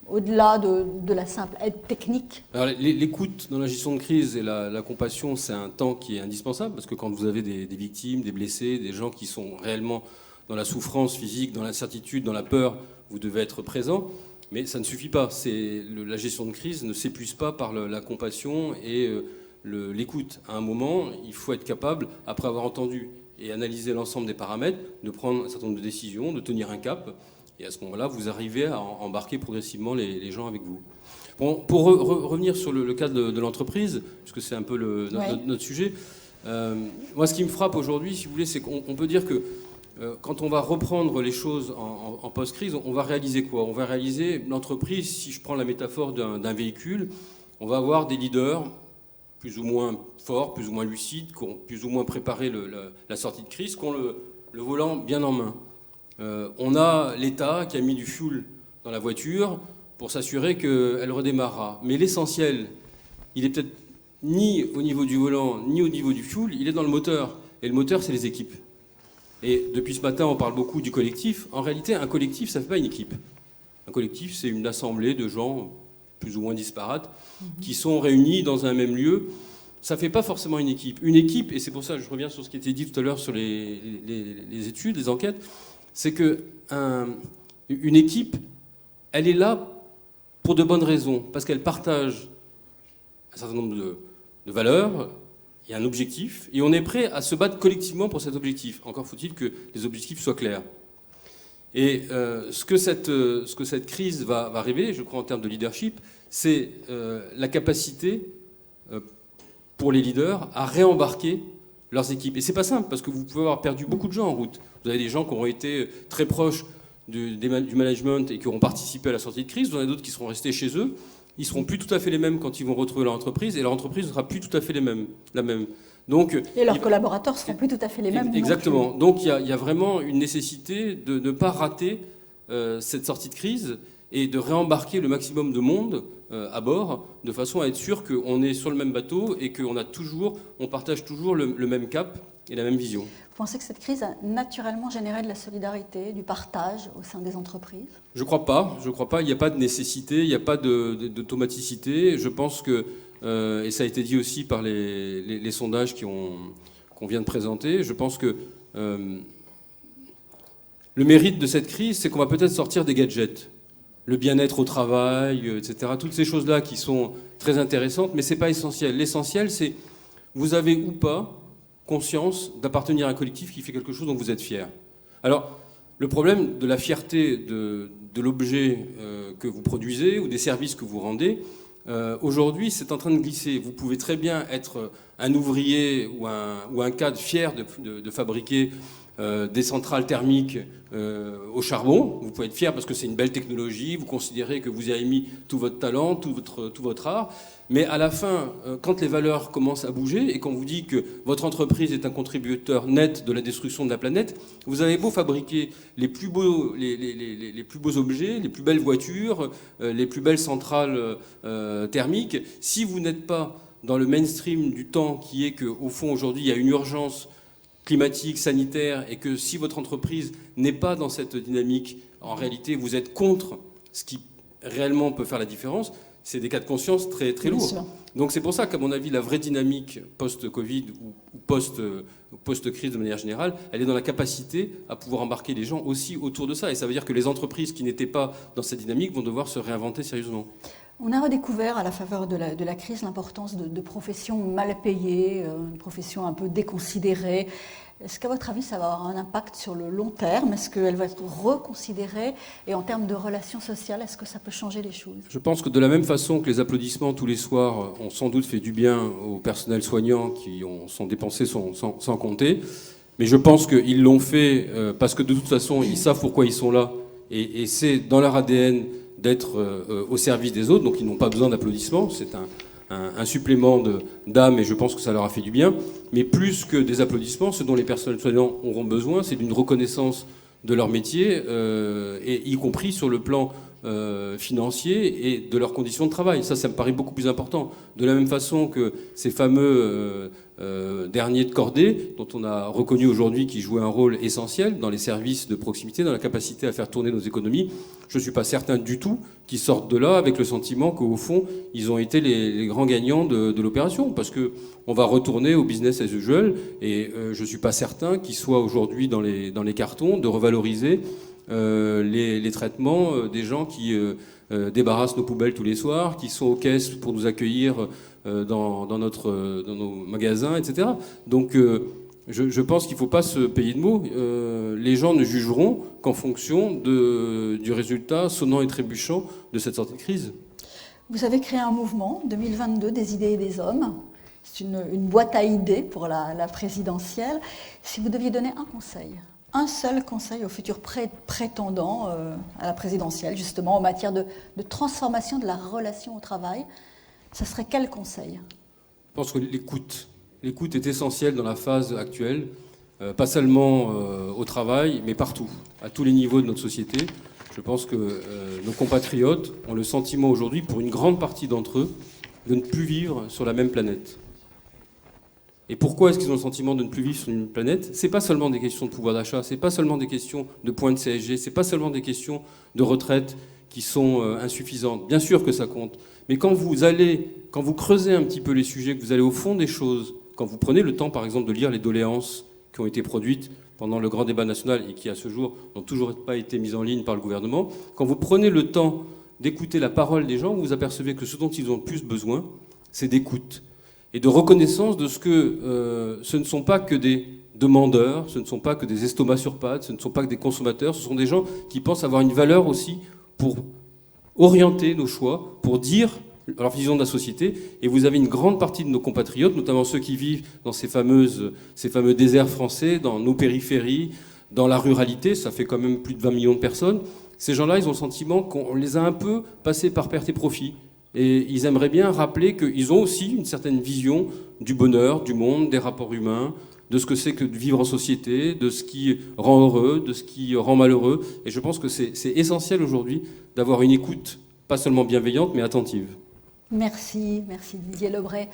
au-delà de la simple aide technique. Alors, l'écoute dans la gestion de crise et la compassion, c'est un temps qui est indispensable, parce que quand vous avez des victimes, des blessés, des gens qui sont réellement dans la souffrance physique, dans l'incertitude, dans la peur, vous devez être présent. Mais ça ne suffit pas. La gestion de crise ne s'épuise pas par la compassion et l'écoute. À un moment, il faut être capable, après avoir entendu et analysé l'ensemble des paramètres, de prendre un certain nombre de décisions, de tenir un cap. Et à ce moment-là, vous arrivez à embarquer progressivement les gens avec vous. Bon, pour revenir sur le cas de l'entreprise, puisque c'est un peu notre sujet, moi, ce qui me frappe aujourd'hui, si vous voulez, c'est qu'on peut dire que quand on va reprendre les choses en post-crise, on va réaliser quoi ? On va réaliser l'entreprise, si je prends la métaphore d'un véhicule, on va avoir des leaders plus ou moins forts, plus ou moins lucides, qui ont plus ou moins préparé la sortie de crise, qui ont le volant bien en main. On a l'État qui a mis du fuel dans la voiture pour s'assurer qu'elle redémarrera. Mais l'essentiel, il est peut-être ni au niveau du volant, ni au niveau du fuel, il est dans le moteur. Et le moteur, c'est les équipes. Et depuis ce matin, on parle beaucoup du collectif. En réalité, un collectif, ça ne fait pas une équipe. Un collectif, c'est une assemblée de gens plus ou moins disparates qui sont réunis dans un même lieu. Ça ne fait pas forcément une équipe. Une équipe, et c'est pour ça que je reviens sur ce qui était dit tout à l'heure sur les études, les enquêtes, c'est qu'une équipe, elle est là pour de bonnes raisons, parce qu'elle partage un certain nombre de valeurs. Il y a un objectif, et on est prêt à se battre collectivement pour cet objectif. Encore faut-il que les objectifs soient clairs. Et ce que cette crise va révéler, je crois, en termes de leadership, c'est la capacité pour les leaders à réembarquer leurs équipes. Et c'est pas simple, parce que vous pouvez avoir perdu beaucoup de gens en route. Vous avez des gens qui ont été très proches du management et qui auront participé à la sortie de crise. Vous en avez d'autres qui seront restés chez eux. Ils seront plus tout à fait les mêmes quand ils vont retrouver leur entreprise, et leur entreprise ne sera plus tout à fait la même. Donc, et leurs collaborateurs ne seront plus tout à fait les mêmes. Exactement. Donc il y a vraiment une nécessité de ne pas rater cette sortie de crise et de réembarquer le maximum de monde à bord, de façon à être sûr qu'on est sur le même bateau et qu'on partage toujours le même cap et la même vision. Vous pensez que cette crise a naturellement généré de la solidarité, du partage au sein des entreprises ? Je ne crois pas. Il n'y a pas de nécessité, il n'y a pas d'automaticité. Je pense que, et ça a été dit aussi par les sondages qu'on vient de présenter, je pense que le mérite de cette crise, c'est qu'on va peut-être sortir des gadgets. Le bien-être au travail, etc. Toutes ces choses-là qui sont très intéressantes, mais ce n'est pas essentiel. L'essentiel, c'est vous avez ou pas conscience d'appartenir à un collectif qui fait quelque chose dont vous êtes fier. Alors, le problème de la fierté de l'objet que vous produisez ou des services que vous rendez, aujourd'hui, c'est en train de glisser. Vous pouvez très bien être un ouvrier ou un cadre fier de fabriquer des centrales thermiques au charbon. Vous pouvez être fier parce que c'est une belle technologie, vous considérez que vous y avez mis tout votre talent, tout votre art, mais à la fin, quand les valeurs commencent à bouger et qu'on vous dit que votre entreprise est un contributeur net de la destruction de la planète, vous avez beau fabriquer les plus beaux objets, les plus belles voitures, les plus belles centrales thermiques, si vous n'êtes pas dans le mainstream du temps qui est qu'au fond aujourd'hui il y a une urgence climatique, sanitaire, et que si votre entreprise n'est pas dans cette dynamique, en réalité, vous êtes contre ce qui réellement peut faire la différence, c'est des cas de conscience très, très lourds. Donc c'est pour ça qu'à mon avis, la vraie dynamique post-Covid ou post-crise de manière générale, elle est dans la capacité à pouvoir embarquer les gens aussi autour de ça. Et ça veut dire que les entreprises qui n'étaient pas dans cette dynamique vont devoir se réinventer sérieusement. On a redécouvert à la faveur de la crise l'importance de professions mal payées, une profession un peu déconsidérée. Est-ce qu'à votre avis, ça va avoir un impact sur le long terme ? Est-ce qu'elle va être reconsidérée ? Et en termes de relations sociales, est-ce que ça peut changer les choses ? Je pense que de la même façon que les applaudissements tous les soirs ont sans doute fait du bien au personnel soignant qui sont dépensés sans compter, mais je pense qu'ils l'ont fait parce que de toute façon, ils savent pourquoi ils sont là. Et c'est dans leur ADN d'être au service des autres, donc ils n'ont pas besoin d'applaudissements. C'est un supplément d'âme, et je pense que ça leur a fait du bien. Mais plus que des applaudissements, ce dont les personnels soignants auront besoin, c'est d'une reconnaissance de leur métier, et y compris sur le plan financier et de leurs conditions de travail. Ça me paraît beaucoup plus important. De la même façon que ces fameux derniers de cordée, dont on a reconnu aujourd'hui qu'ils jouaient un rôle essentiel dans les services de proximité, dans la capacité à faire tourner nos économies, je ne suis pas certain du tout qu'ils sortent de là avec le sentiment qu'au fond, ils ont été les grands gagnants de l'opération, parce qu'on va retourner au business as usual, et je ne suis pas certain qu'ils soient aujourd'hui dans les cartons de revaloriser les traitements des gens qui débarrassent nos poubelles tous les soirs, qui sont aux caisses pour nous accueillir dans nos magasins, etc. Donc je pense qu'il ne faut pas se payer de mots. Les gens ne jugeront qu'en fonction du résultat sonnant et trébuchant de cette sortie de crise. Vous avez créé un mouvement, 2022, des idées et des hommes. C'est une boîte à idées pour la présidentielle. Si vous deviez donner un seul conseil aux futurs prétendants à la présidentielle, justement, en matière de transformation de la relation au travail, ça serait quel conseil ? Je pense que l'écoute est essentielle dans la phase actuelle, pas seulement au travail, mais partout, à tous les niveaux de notre société. Je pense que nos compatriotes ont le sentiment aujourd'hui, pour une grande partie d'entre eux, de ne plus vivre sur la même planète. Et pourquoi est-ce qu'ils ont le sentiment de ne plus vivre sur une planète ? C'est pas seulement des questions de pouvoir d'achat, c'est pas seulement des questions de points de CSG, c'est pas seulement des questions de retraite qui sont insuffisantes. Bien sûr que ça compte. Mais quand vous creusez un petit peu les sujets, que vous allez au fond des choses, quand vous prenez le temps, par exemple, de lire les doléances qui ont été produites pendant le grand débat national et qui, à ce jour, n'ont toujours pas été mises en ligne par le gouvernement, quand vous prenez le temps d'écouter la parole des gens, vous vous apercevez que ce dont ils ont le plus besoin, c'est d'écoute et de reconnaissance de ce que ce ne sont pas que des demandeurs, ce ne sont pas que des estomacs sur pattes, ce ne sont pas que des consommateurs, ce sont des gens qui pensent avoir une valeur aussi pour orienter nos choix, pour dire leur vision de la société. Et vous avez une grande partie de nos compatriotes, notamment ceux qui vivent dans ces fameux déserts français, dans nos périphéries, Dans la ruralité, ça fait quand même plus de 20 millions de personnes. Ces gens-là, ils ont le sentiment qu'on les a un peu passés par perte et profit. Et ils aimeraient bien rappeler qu'ils ont aussi une certaine vision du bonheur, du monde, des rapports humains, de ce que c'est que de vivre en société, de ce qui rend heureux, de ce qui rend malheureux. Et je pense que c'est essentiel aujourd'hui d'avoir une écoute, pas seulement bienveillante, mais attentive. Merci Didier Lebray.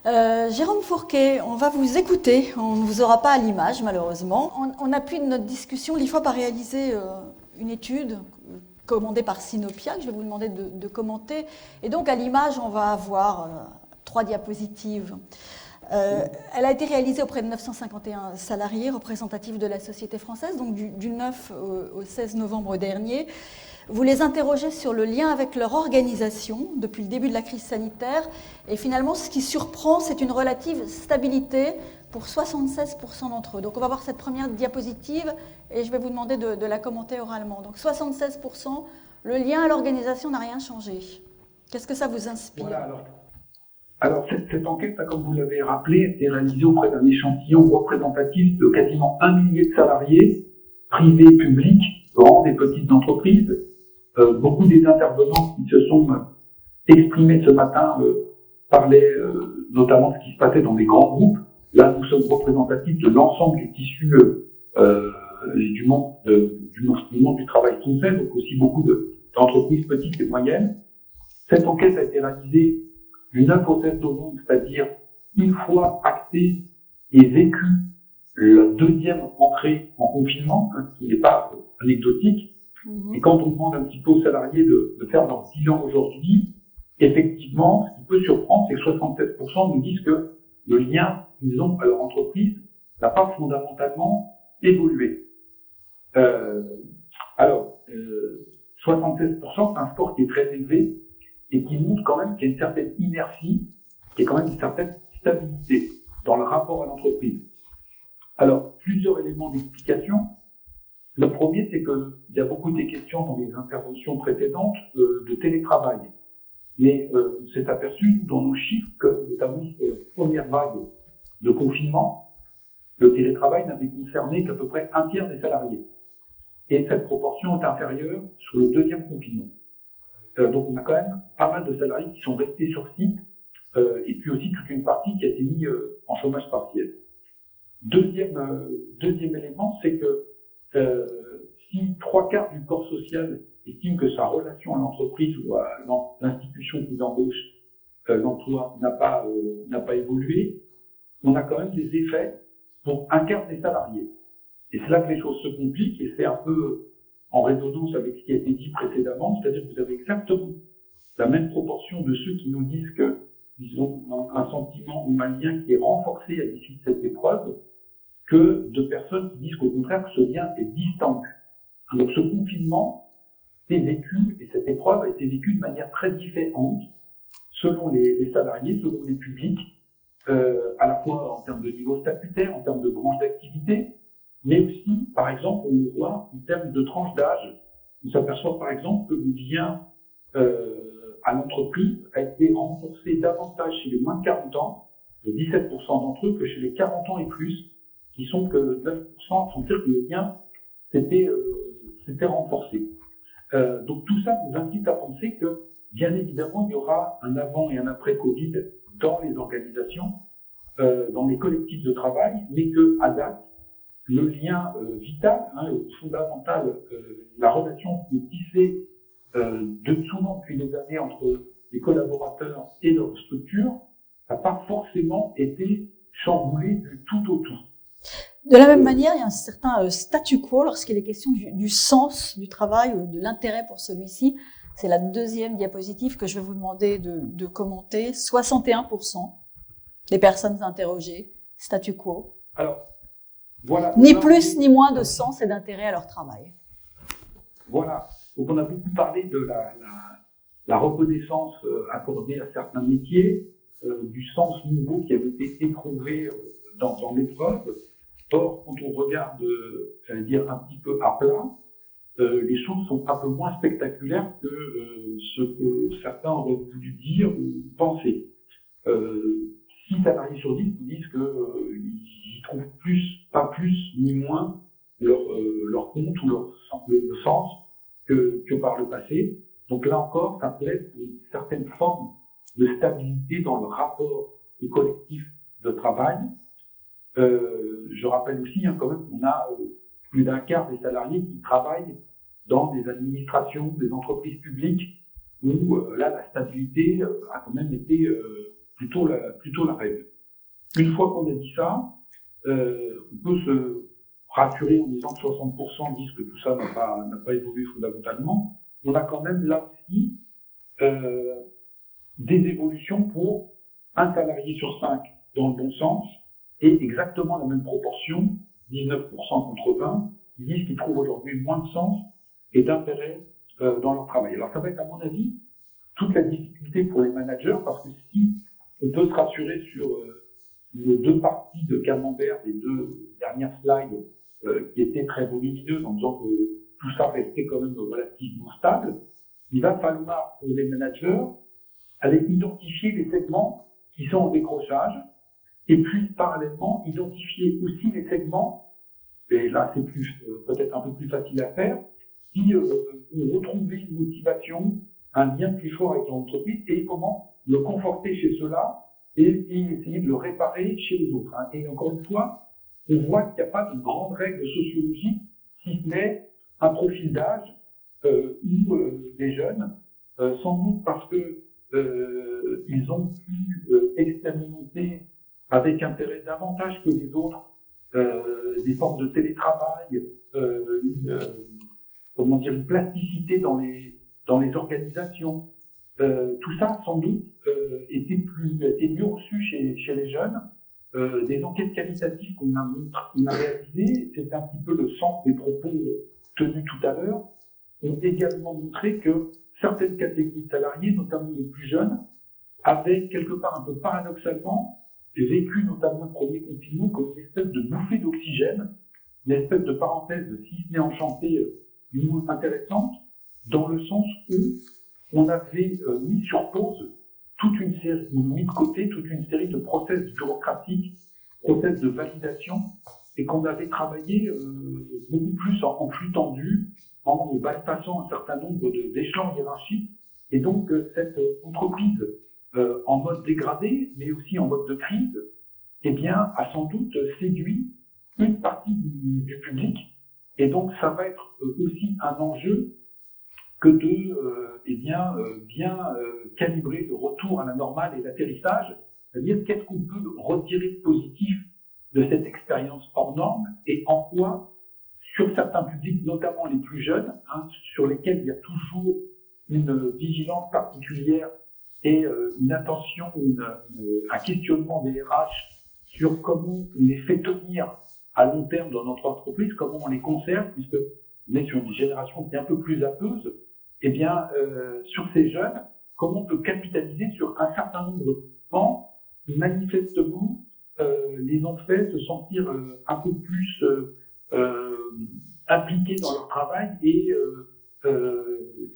Jérôme Fourquet, on va vous écouter. On ne vous aura pas à l'image, malheureusement. On appuie notre discussion l'IFOP a réalisé une étude commandée par Sinopia, que je vais vous demander de commenter. Et donc, à l'image, on va avoir 3 diapositives. Elle a été réalisée auprès de 951 salariés représentatifs de la société française, donc du 9 au 16 novembre dernier. Vous les interrogez sur le lien avec leur organisation depuis le début de la crise sanitaire. Et finalement, ce qui surprend, c'est une relative stabilité pour 76% d'entre eux. Donc on va voir cette première diapositive et je vais vous demander de la commenter oralement. Donc 76%, le lien à l'organisation n'a rien changé. Qu'est-ce que ça vous inspire? Voilà, alors cette enquête, comme vous l'avez rappelé, a été réalisée auprès d'un échantillon représentatif de quasiment 1 millier de salariés, privés, publics, grandes et petites entreprises. Beaucoup des intervenants qui se sont exprimés ce matin parlaient notamment de ce qui se passait dans des grands groupes. Là, nous sommes représentatifs de l'ensemble du tissu du monde du travail français, donc aussi beaucoup d'entreprises petites et moyennes. Cette enquête a été réalisée du 9 au 16 novembre, c'est-à-dire une fois actée et vécue la deuxième entrée en confinement, qui n'est pas anecdotique. Et quand on demande un petit peu aux salariés de faire leur bilan aujourd'hui, effectivement, ce qui peut surprendre, c'est que 76% nous disent que le lien qu'ils ont à leur entreprise n'a pas fondamentalement évolué. 76%, c'est un score qui est très élevé et qui montre quand même qu'il y a une certaine inertie et quand même une certaine stabilité dans le rapport à l'entreprise. Alors, plusieurs éléments d'explication. Le premier, c'est qu'il y a beaucoup des questions dans les interventions précédentes de télétravail. Mais on s'est aperçu dans nos chiffres que, notamment sur la première vague de confinement, le télétravail n'avait concerné qu'à peu près 1/3 des salariés. Et cette proportion est inférieure sur le deuxième confinement. Donc on a quand même pas mal de salariés qui sont restés sur site, et puis aussi toute une partie qui a été mise en chômage partiel. Deuxième élément, c'est que si 3/4 du corps social estime que sa relation à l'entreprise ou à l'institution qui l'embauche, l'emploi n'a pas évolué, on a quand même des effets pour 1/4 des salariés. Et c'est là que les choses se compliquent, et c'est un peu en résonance avec ce qui a été dit précédemment, c'est-à-dire que vous avez exactement la même proportion de ceux qui nous disent qu'ils ont un sentiment ou un lien qui est renforcé à l'issue de cette épreuve, que de personnes qui disent qu'au contraire, ce lien est distendu. Donc ce confinement est vécu, et cette épreuve a été vécue de manière très différente selon les salariés, selon les publics, à la fois en termes de niveau statutaire, en termes de branche d'activité, mais aussi, par exemple, on le voit en termes de tranche d'âge. On s'aperçoit par exemple que le lien à l'entreprise a été renforcé davantage chez les moins de 40 ans, de 17% d'entre eux, que chez les 40 ans et plus, qui sont que 9% sont dire que le lien s'était renforcé. Donc tout ça nous incite à penser que, bien évidemment, il y aura un avant et un après Covid dans les organisations, dans les collectifs de travail, mais qu'à date, le lien vital, fondamental, la relation qui est tissée souvent depuis des années entre les collaborateurs et leur structure, n'a pas forcément été chamboulé du tout au tout. De la même manière, il y a un certain statu quo lorsqu'il est question du sens du travail ou de l'intérêt pour celui-ci. C'est la deuxième diapositive que je vais vous demander de commenter. 61% des personnes interrogées, statu quo. Alors, voilà. Ni plus ni moins de sens et d'intérêt à leur travail. Voilà. Donc on a beaucoup parlé de la reconnaissance accordée à certains métiers, du sens nouveau qui avait été éprouvé dans l'épreuve. Or, quand on regarde, j'allais dire, un petit peu à plat, les choses sont un peu moins spectaculaires que ce que certains auraient voulu dire ou penser. 6 salariés sur 10 nous disent qu'ils y trouvent pas plus ni moins leur leur compte ou le sens que par le passé. Donc là encore, ça plaide pour une certaine forme de stabilité dans le rapport au collectif de travail. Je rappelle aussi quand même qu'on a plus d'un quart des salariés qui travaillent dans des administrations, des entreprises publiques, où là la stabilité a quand même été plutôt la règle. Une fois qu'on a dit ça, on peut se rassurer en disant que 60% disent que tout ça n'a pas évolué fondamentalement. On a quand même là aussi des évolutions pour un salarié sur 5 dans le bon sens et exactement la même proportion, 19% contre 20, qui disent qu'ils trouvent aujourd'hui moins de sens et d'intérêt dans leur travail. Alors ça va être à mon avis toute la difficulté pour les managers, parce que si on peut se rassurer sur les deux parties de camembert des deux dernières slides qui étaient très volumineuses en disant que tout ça restait quand même relativement stable, il va falloir pour les managers aller identifier les segments qui sont en décrochage et puis parallèlement identifier aussi les segments, et là c'est peut-être un peu plus facile à faire, qui ont retrouvé une motivation, un lien plus fort avec l'entreprise et comment le conforter chez ceux-là et essayer de le réparer chez les autres. Et encore une fois, on voit qu'il n'y a pas de grande règle sociologique, si ce n'est un profil d'âge où les jeunes, sans doute parce que ils ont pu expérimenter avec intérêt davantage que les autres des formes de télétravail, une plasticité dans les organisations. Tout ça, sans doute, était mieux reçu chez les jeunes. Des enquêtes qualitatives qu'on a réalisées, c'est un petit peu le sens des propos tenus tout à l'heure, ont également montré que certaines catégories de salariés, notamment les plus jeunes, avaient quelque part un peu paradoxalement vécu notamment le premier confinement comme une espèce de bouffée d'oxygène, une espèce de parenthèse, si ce n'est enchantée, intéressante, dans le sens où on avait mis sur pause toute une série, ou mis de côté toute une série de process bureaucratiques, process de validation, et qu'on avait travaillé beaucoup plus en flux tendu, en bypassant un certain nombre d'échelons hiérarchiques, et donc cette entreprise en mode dégradé, mais aussi en mode de crise, eh bien, a sans doute séduit une partie du public, et donc ça va être aussi un enjeu que de bien calibrer le retour à la normale et l'atterrissage, c'est-à-dire qu'est-ce qu'on peut retirer de positif de cette expérience hors norme et en quoi, sur certains publics, notamment les plus jeunes, sur lesquels il y a toujours une vigilance particulière et une attention, un questionnement des RH sur comment on les fait tenir à long terme dans notre entreprise, comment on les conserve, puisque on est sur une génération qui est un peu plus zapeuse. Eh bien, sur ces jeunes, comment on peut capitaliser sur un certain nombre de pans qui manifestement les ont fait se sentir un peu plus impliqués dans leur travail et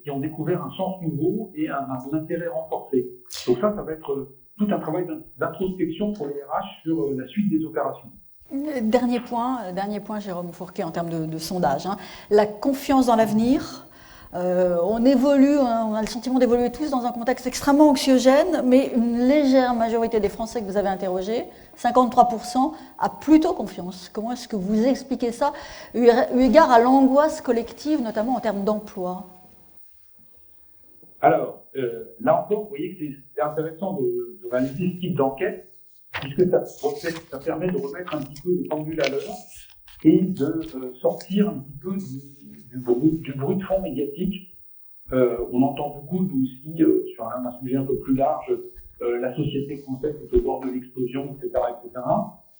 qui ont découvert un sens nouveau et un intérêt renforcé. Donc ça va être tout un travail d'introspection pour les RH sur la suite des opérations. Dernier point, Jérôme Fourquet, en termes de sondage. La confiance dans l'avenir. On évolue, on a le sentiment d'évoluer tous dans un contexte extrêmement anxiogène, mais une légère majorité des Français que vous avez interrogés, 53%, a plutôt confiance. Comment est-ce que vous expliquez ça, eu égard à l'angoisse collective, notamment en termes d'emploi? Alors, là encore, vous voyez que c'est intéressant de réaliser ce type d'enquête, puisque ça permet de remettre un petit peu les pendules à l'heure et de sortir un petit peu du bruit de fond médiatique. On entend beaucoup, nous aussi, sur un sujet un peu plus large, la société française est au bord de l'explosion, etc., etc.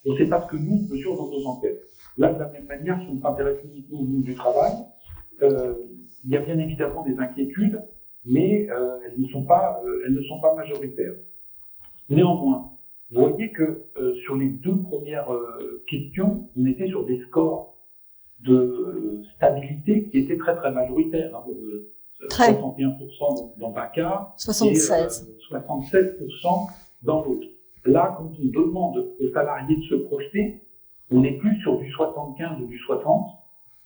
On ne sait pas ce que nous faisons dans nos enquêtes. Là, de la même manière, si on s'intéresse uniquement au monde du travail, il y a bien évidemment des inquiétudes, mais elles ne sont pas majoritaires. Néanmoins, vous voyez que sur les deux premières questions, on était sur des scores de stabilité qui étaient très très majoritaires. 61% dans un cas 76. Et 76% dans l'autre. Là, quand on demande aux salariés de se projeter, on n'est plus sur du 75 ou du 60,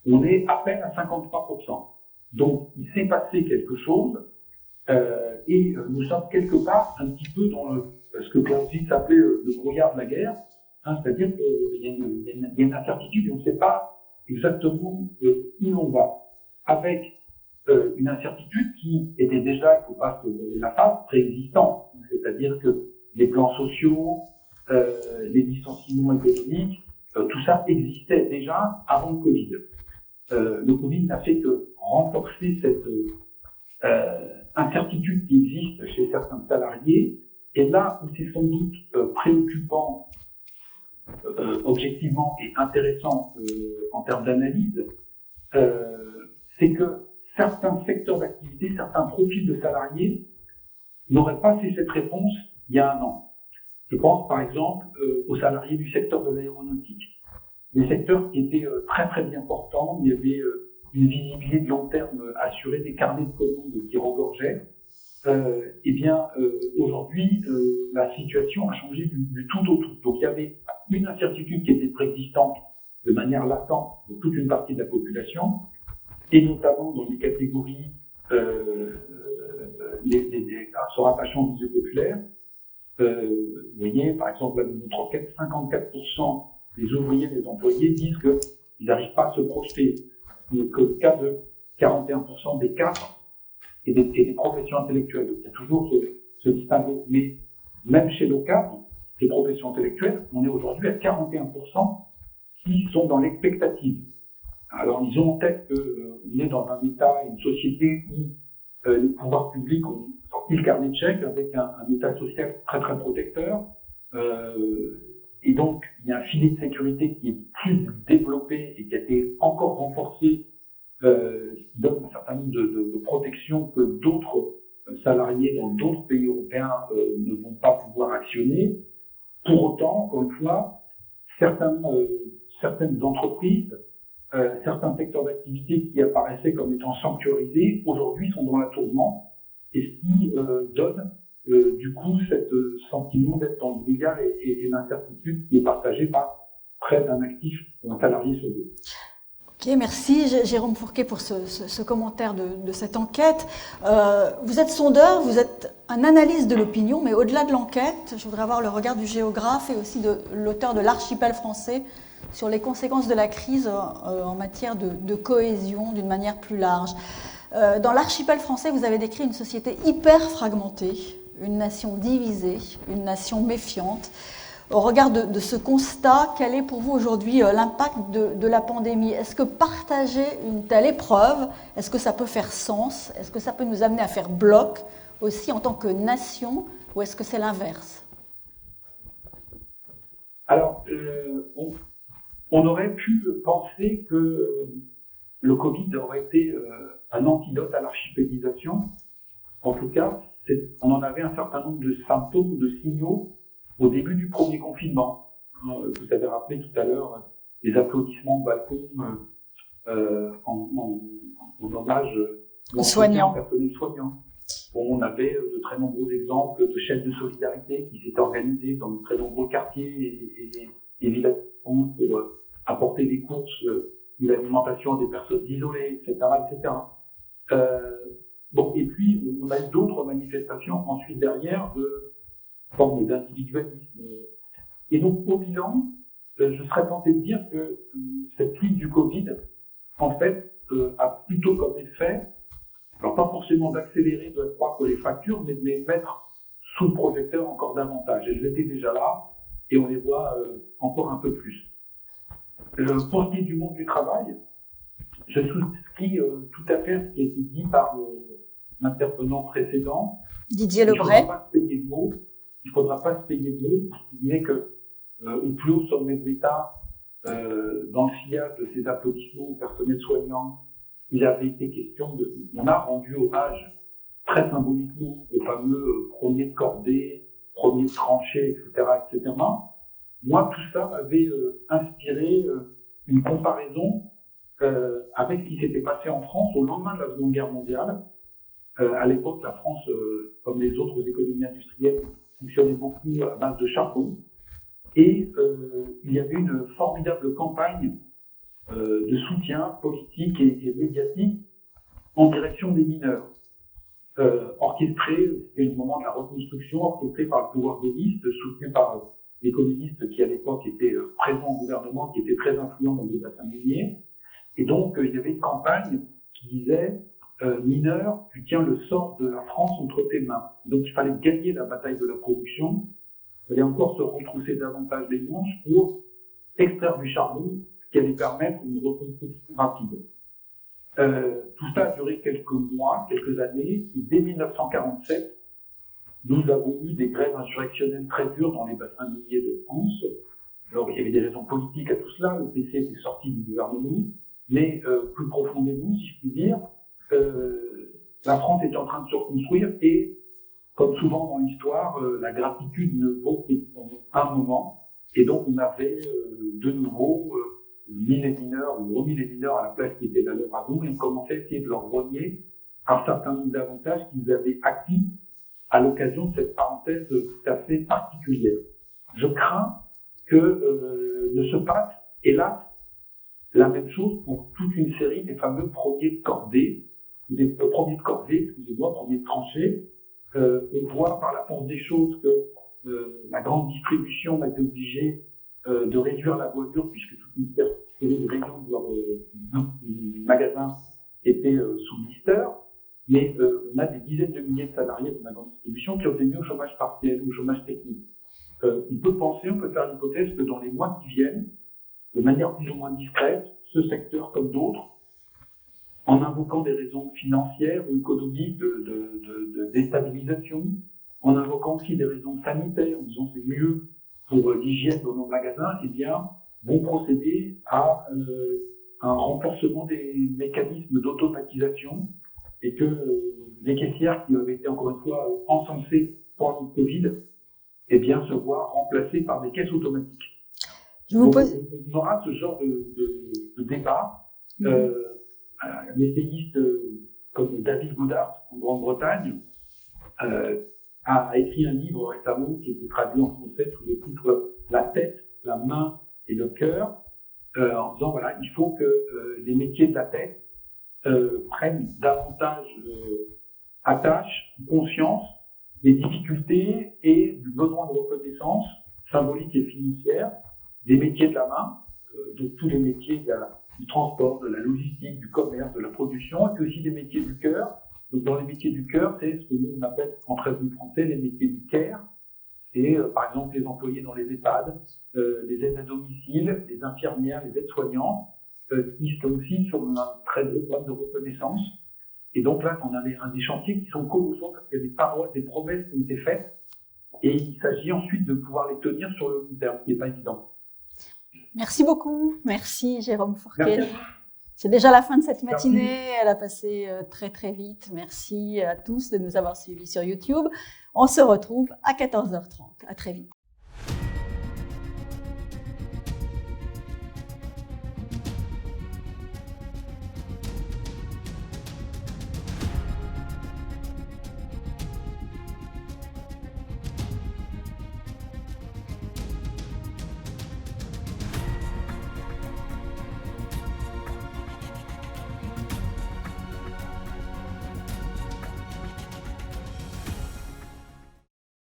on est à peine à 53%. Donc, il s'est passé quelque chose et nous sommes quelque part un petit peu dans ce que Clausewitz appelait le brouillard de la guerre, hein, c'est-à-dire qu'il y a une incertitude et on ne sait pas exactement où l'on va, avec une incertitude qui était déjà, il ne faut pas se donner la face, préexistante, c'est-à-dire que les plans sociaux, les licenciements économiques, tout ça existait déjà avant le Covid. Le Covid n'a fait que renforcer cette incertitude qui existe chez certains salariés. Et là où c'est sans doute préoccupant, objectivement et intéressant en termes d'analyse, c'est que certains secteurs d'activité, certains profils de salariés n'auraient pas fait cette réponse il y a 1 an. Je pense par exemple aux salariés du secteur de l'aéronautique. Des secteurs qui étaient très très bien portants, il y avait une visibilité de long terme assurée, des carnets de commandes qui regorgeaient. Aujourd'hui, la situation a changé du tout au tout. Donc il y avait une incertitude qui était préexistante de manière latente de toute une partie de la population, et notamment dans les catégories se rattachant aux milieux populaires. Vous voyez, par exemple, dans notre enquête, 54% des ouvriers, des employés disent qu'ils n'arrivent pas à se projeter. Ce n'est que le cas de 41% des cadres et des professions intellectuelles. Donc, il y a toujours ce distinguo. Mais même chez nos cadres, les professions intellectuelles, on est aujourd'hui à 41% qui sont dans l'expectative. Alors, ils ont en tête qu'on est dans un État, une société où les pouvoirs publics ont sorti le carnet de chèques avec un État social très très protecteur. Et donc, il y a un filet de sécurité qui est plus développé et qui a été encore renforcé, qui donne un certain nombre de protections que d'autres salariés dans d'autres pays européens ne vont pas pouvoir actionner. Pour autant, encore une fois, certaines entreprises, certains secteurs d'activité qui apparaissaient comme étant sanctuarisés, aujourd'hui sont dans la tourmente, et ce qui donne du coup ce sentiment d'être dans le brouillard et l'incertitude qui est partagée par près d'un actif ou un salarié sur 2. Ok, merci Jérôme Fourquet pour ce commentaire de cette enquête. Vous êtes sondeur, vous êtes un analyste de l'opinion, mais au-delà de l'enquête, je voudrais avoir le regard du géographe et aussi de l'auteur de l'Archipel français sur les conséquences de la crise en matière de cohésion d'une manière plus large. Dans l'Archipel français, vous avez décrit une société hyper fragmentée, une nation divisée, une nation méfiante. Au regard de ce constat, quel est pour vous aujourd'hui l'impact de la pandémie? Est-ce que partager une telle épreuve, est-ce que ça peut faire sens? Est-ce que ça peut nous amener à faire bloc aussi en tant que nation, ou est-ce que c'est l'inverse? Alors, on aurait pu penser que le Covid aurait été un antidote à l'archipélisation. En tout cas, on en avait un certain nombre de symptômes, de signaux au début du premier confinement. Vous avez rappelé tout à l'heure les applaudissements au balcon en hommage aux soignants, personnels soignants. Bon, on avait de très nombreux exemples de chaînes de solidarité qui s'étaient organisées dans de très nombreux quartiers et villages pour apporter des courses, de l'alimentation à des personnes isolées, etc., etc. Bon, et puis on a eu d'autres manifestations ensuite derrière de formes d'individualisme. Et donc au bilan, je serais tenté de dire que cette crise du Covid, en fait, a plutôt comme effet, alors pas forcément d'accélérer, de croître les fractures, mais de les mettre sous le projecteur encore davantage. Elles étaient déjà là et on les voit encore un peu plus. Pour ce qui est du monde du travail, je souscris tout à fait à ce qui a été dit par l'intervenant précédent. Didier Lebray. Il ne faudra pas se payer de mots. Il n'est que au plus haut sommet de l'État, dans le sillage de ces applaudissements au personnel soignant, il avait été question on a rendu hommage très symboliquement aux fameux premiers de cordée, premiers de tranchée, etc., etc. Moi, tout ça m'avait inspiré une comparaison avec ce qui s'était passé en France au lendemain de la Seconde Guerre mondiale. À l'époque, la France, comme les autres économies industrielles, fonctionnait beaucoup à base de charbon. Et il y avait une formidable campagne de soutien politique et médiatique en direction des mineurs. Orchestré, c'était le moment de la reconstruction, orchestré par le pouvoir gaulliste, soutenu par les communistes qui à l'époque étaient présents au gouvernement, qui étaient très influents dans les bassins miniers. Et donc il y avait une campagne qui disait mineur, tu tiens le sort de la France entre tes mains. Donc il fallait gagner la bataille de la production, il fallait encore se retrousser davantage les manches pour extraire du charbon, ce qui allait permettre une reconstruction rapide. Tout ça a duré quelques mois, quelques années, et dès 1947, nous avons eu des grèves insurrectionnelles très dures dans les bassins miniers de France. Alors, il y avait des raisons politiques à tout cela, le PC était sorti du gouvernement, mais plus profondément, si je puis dire, la France était en train de se reconstruire et, comme souvent dans l'histoire, la gratitude ne vaut qu'un moment, et donc on avait de nouveau mis les mineurs, ou remis les mineurs à la place qui était la leur avant, et on commençait à essayer de leur renier un certain nombre d'avantages qu'ils avaient acquis à l'occasion de cette parenthèse tout à fait particulière. Je crains que ne se passe, hélas, la même chose pour toute une série des fameux premiers de cordée, premiers de tranchée. On voit par la force des choses que la grande distribution a été obligée de réduire la voilure puisque toute une série de régions de leurs magasins étaient sous blister. Mais on a des dizaines de milliers de salariés de la grande distribution qui ont été mis au chômage partiel ou au chômage technique. On peut faire l'hypothèse que dans les mois qui viennent, de manière plus ou moins discrète, ce secteur comme d'autres, en invoquant des raisons financières ou économiques de déstabilisation, en invoquant aussi des raisons sanitaires, en disant c'est mieux pour l'hygiène dans nos magasins, eh bien, vont procéder à un renforcement des mécanismes d'automatisation et que les caissières qui avaient été encore une fois encensées pendant le Covid, eh bien, se voient remplacées par des caisses automatiques. Donc, on aura ce genre de débat. Un essayiste comme David Goddard en Grande-Bretagne a écrit un livre récemment qui a été traduit en français sous le titre « La tête, la main et le cœur », en disant voilà, il faut que les métiers de la tête prennent davantage attache, conscience des difficultés et du besoin de reconnaissance symbolique et financière des métiers de la main, donc tous les métiers du transport, de la logistique, du commerce, de la production, et puis aussi des métiers du cœur. Donc dans les métiers du cœur, c'est ce que nous on appelle en très bon français les métiers du care. C'est par exemple les employés dans les EHPAD, les aides à domicile, les infirmières, les aides-soignants, qui sont aussi sur un très gros problème de reconnaissance. Et donc là, on a des chantiers qui sont colossaux parce qu'il y a des paroles, des promesses qui ont été faites, et il s'agit ensuite de pouvoir les tenir sur le long terme, ce qui n'est pas évident. Merci beaucoup. Merci Jérôme Fourquet. C'est déjà la fin de cette matinée. Merci. Elle a passé très très vite. Merci à tous de nous avoir suivis sur YouTube. On se retrouve à 14h30. À très vite.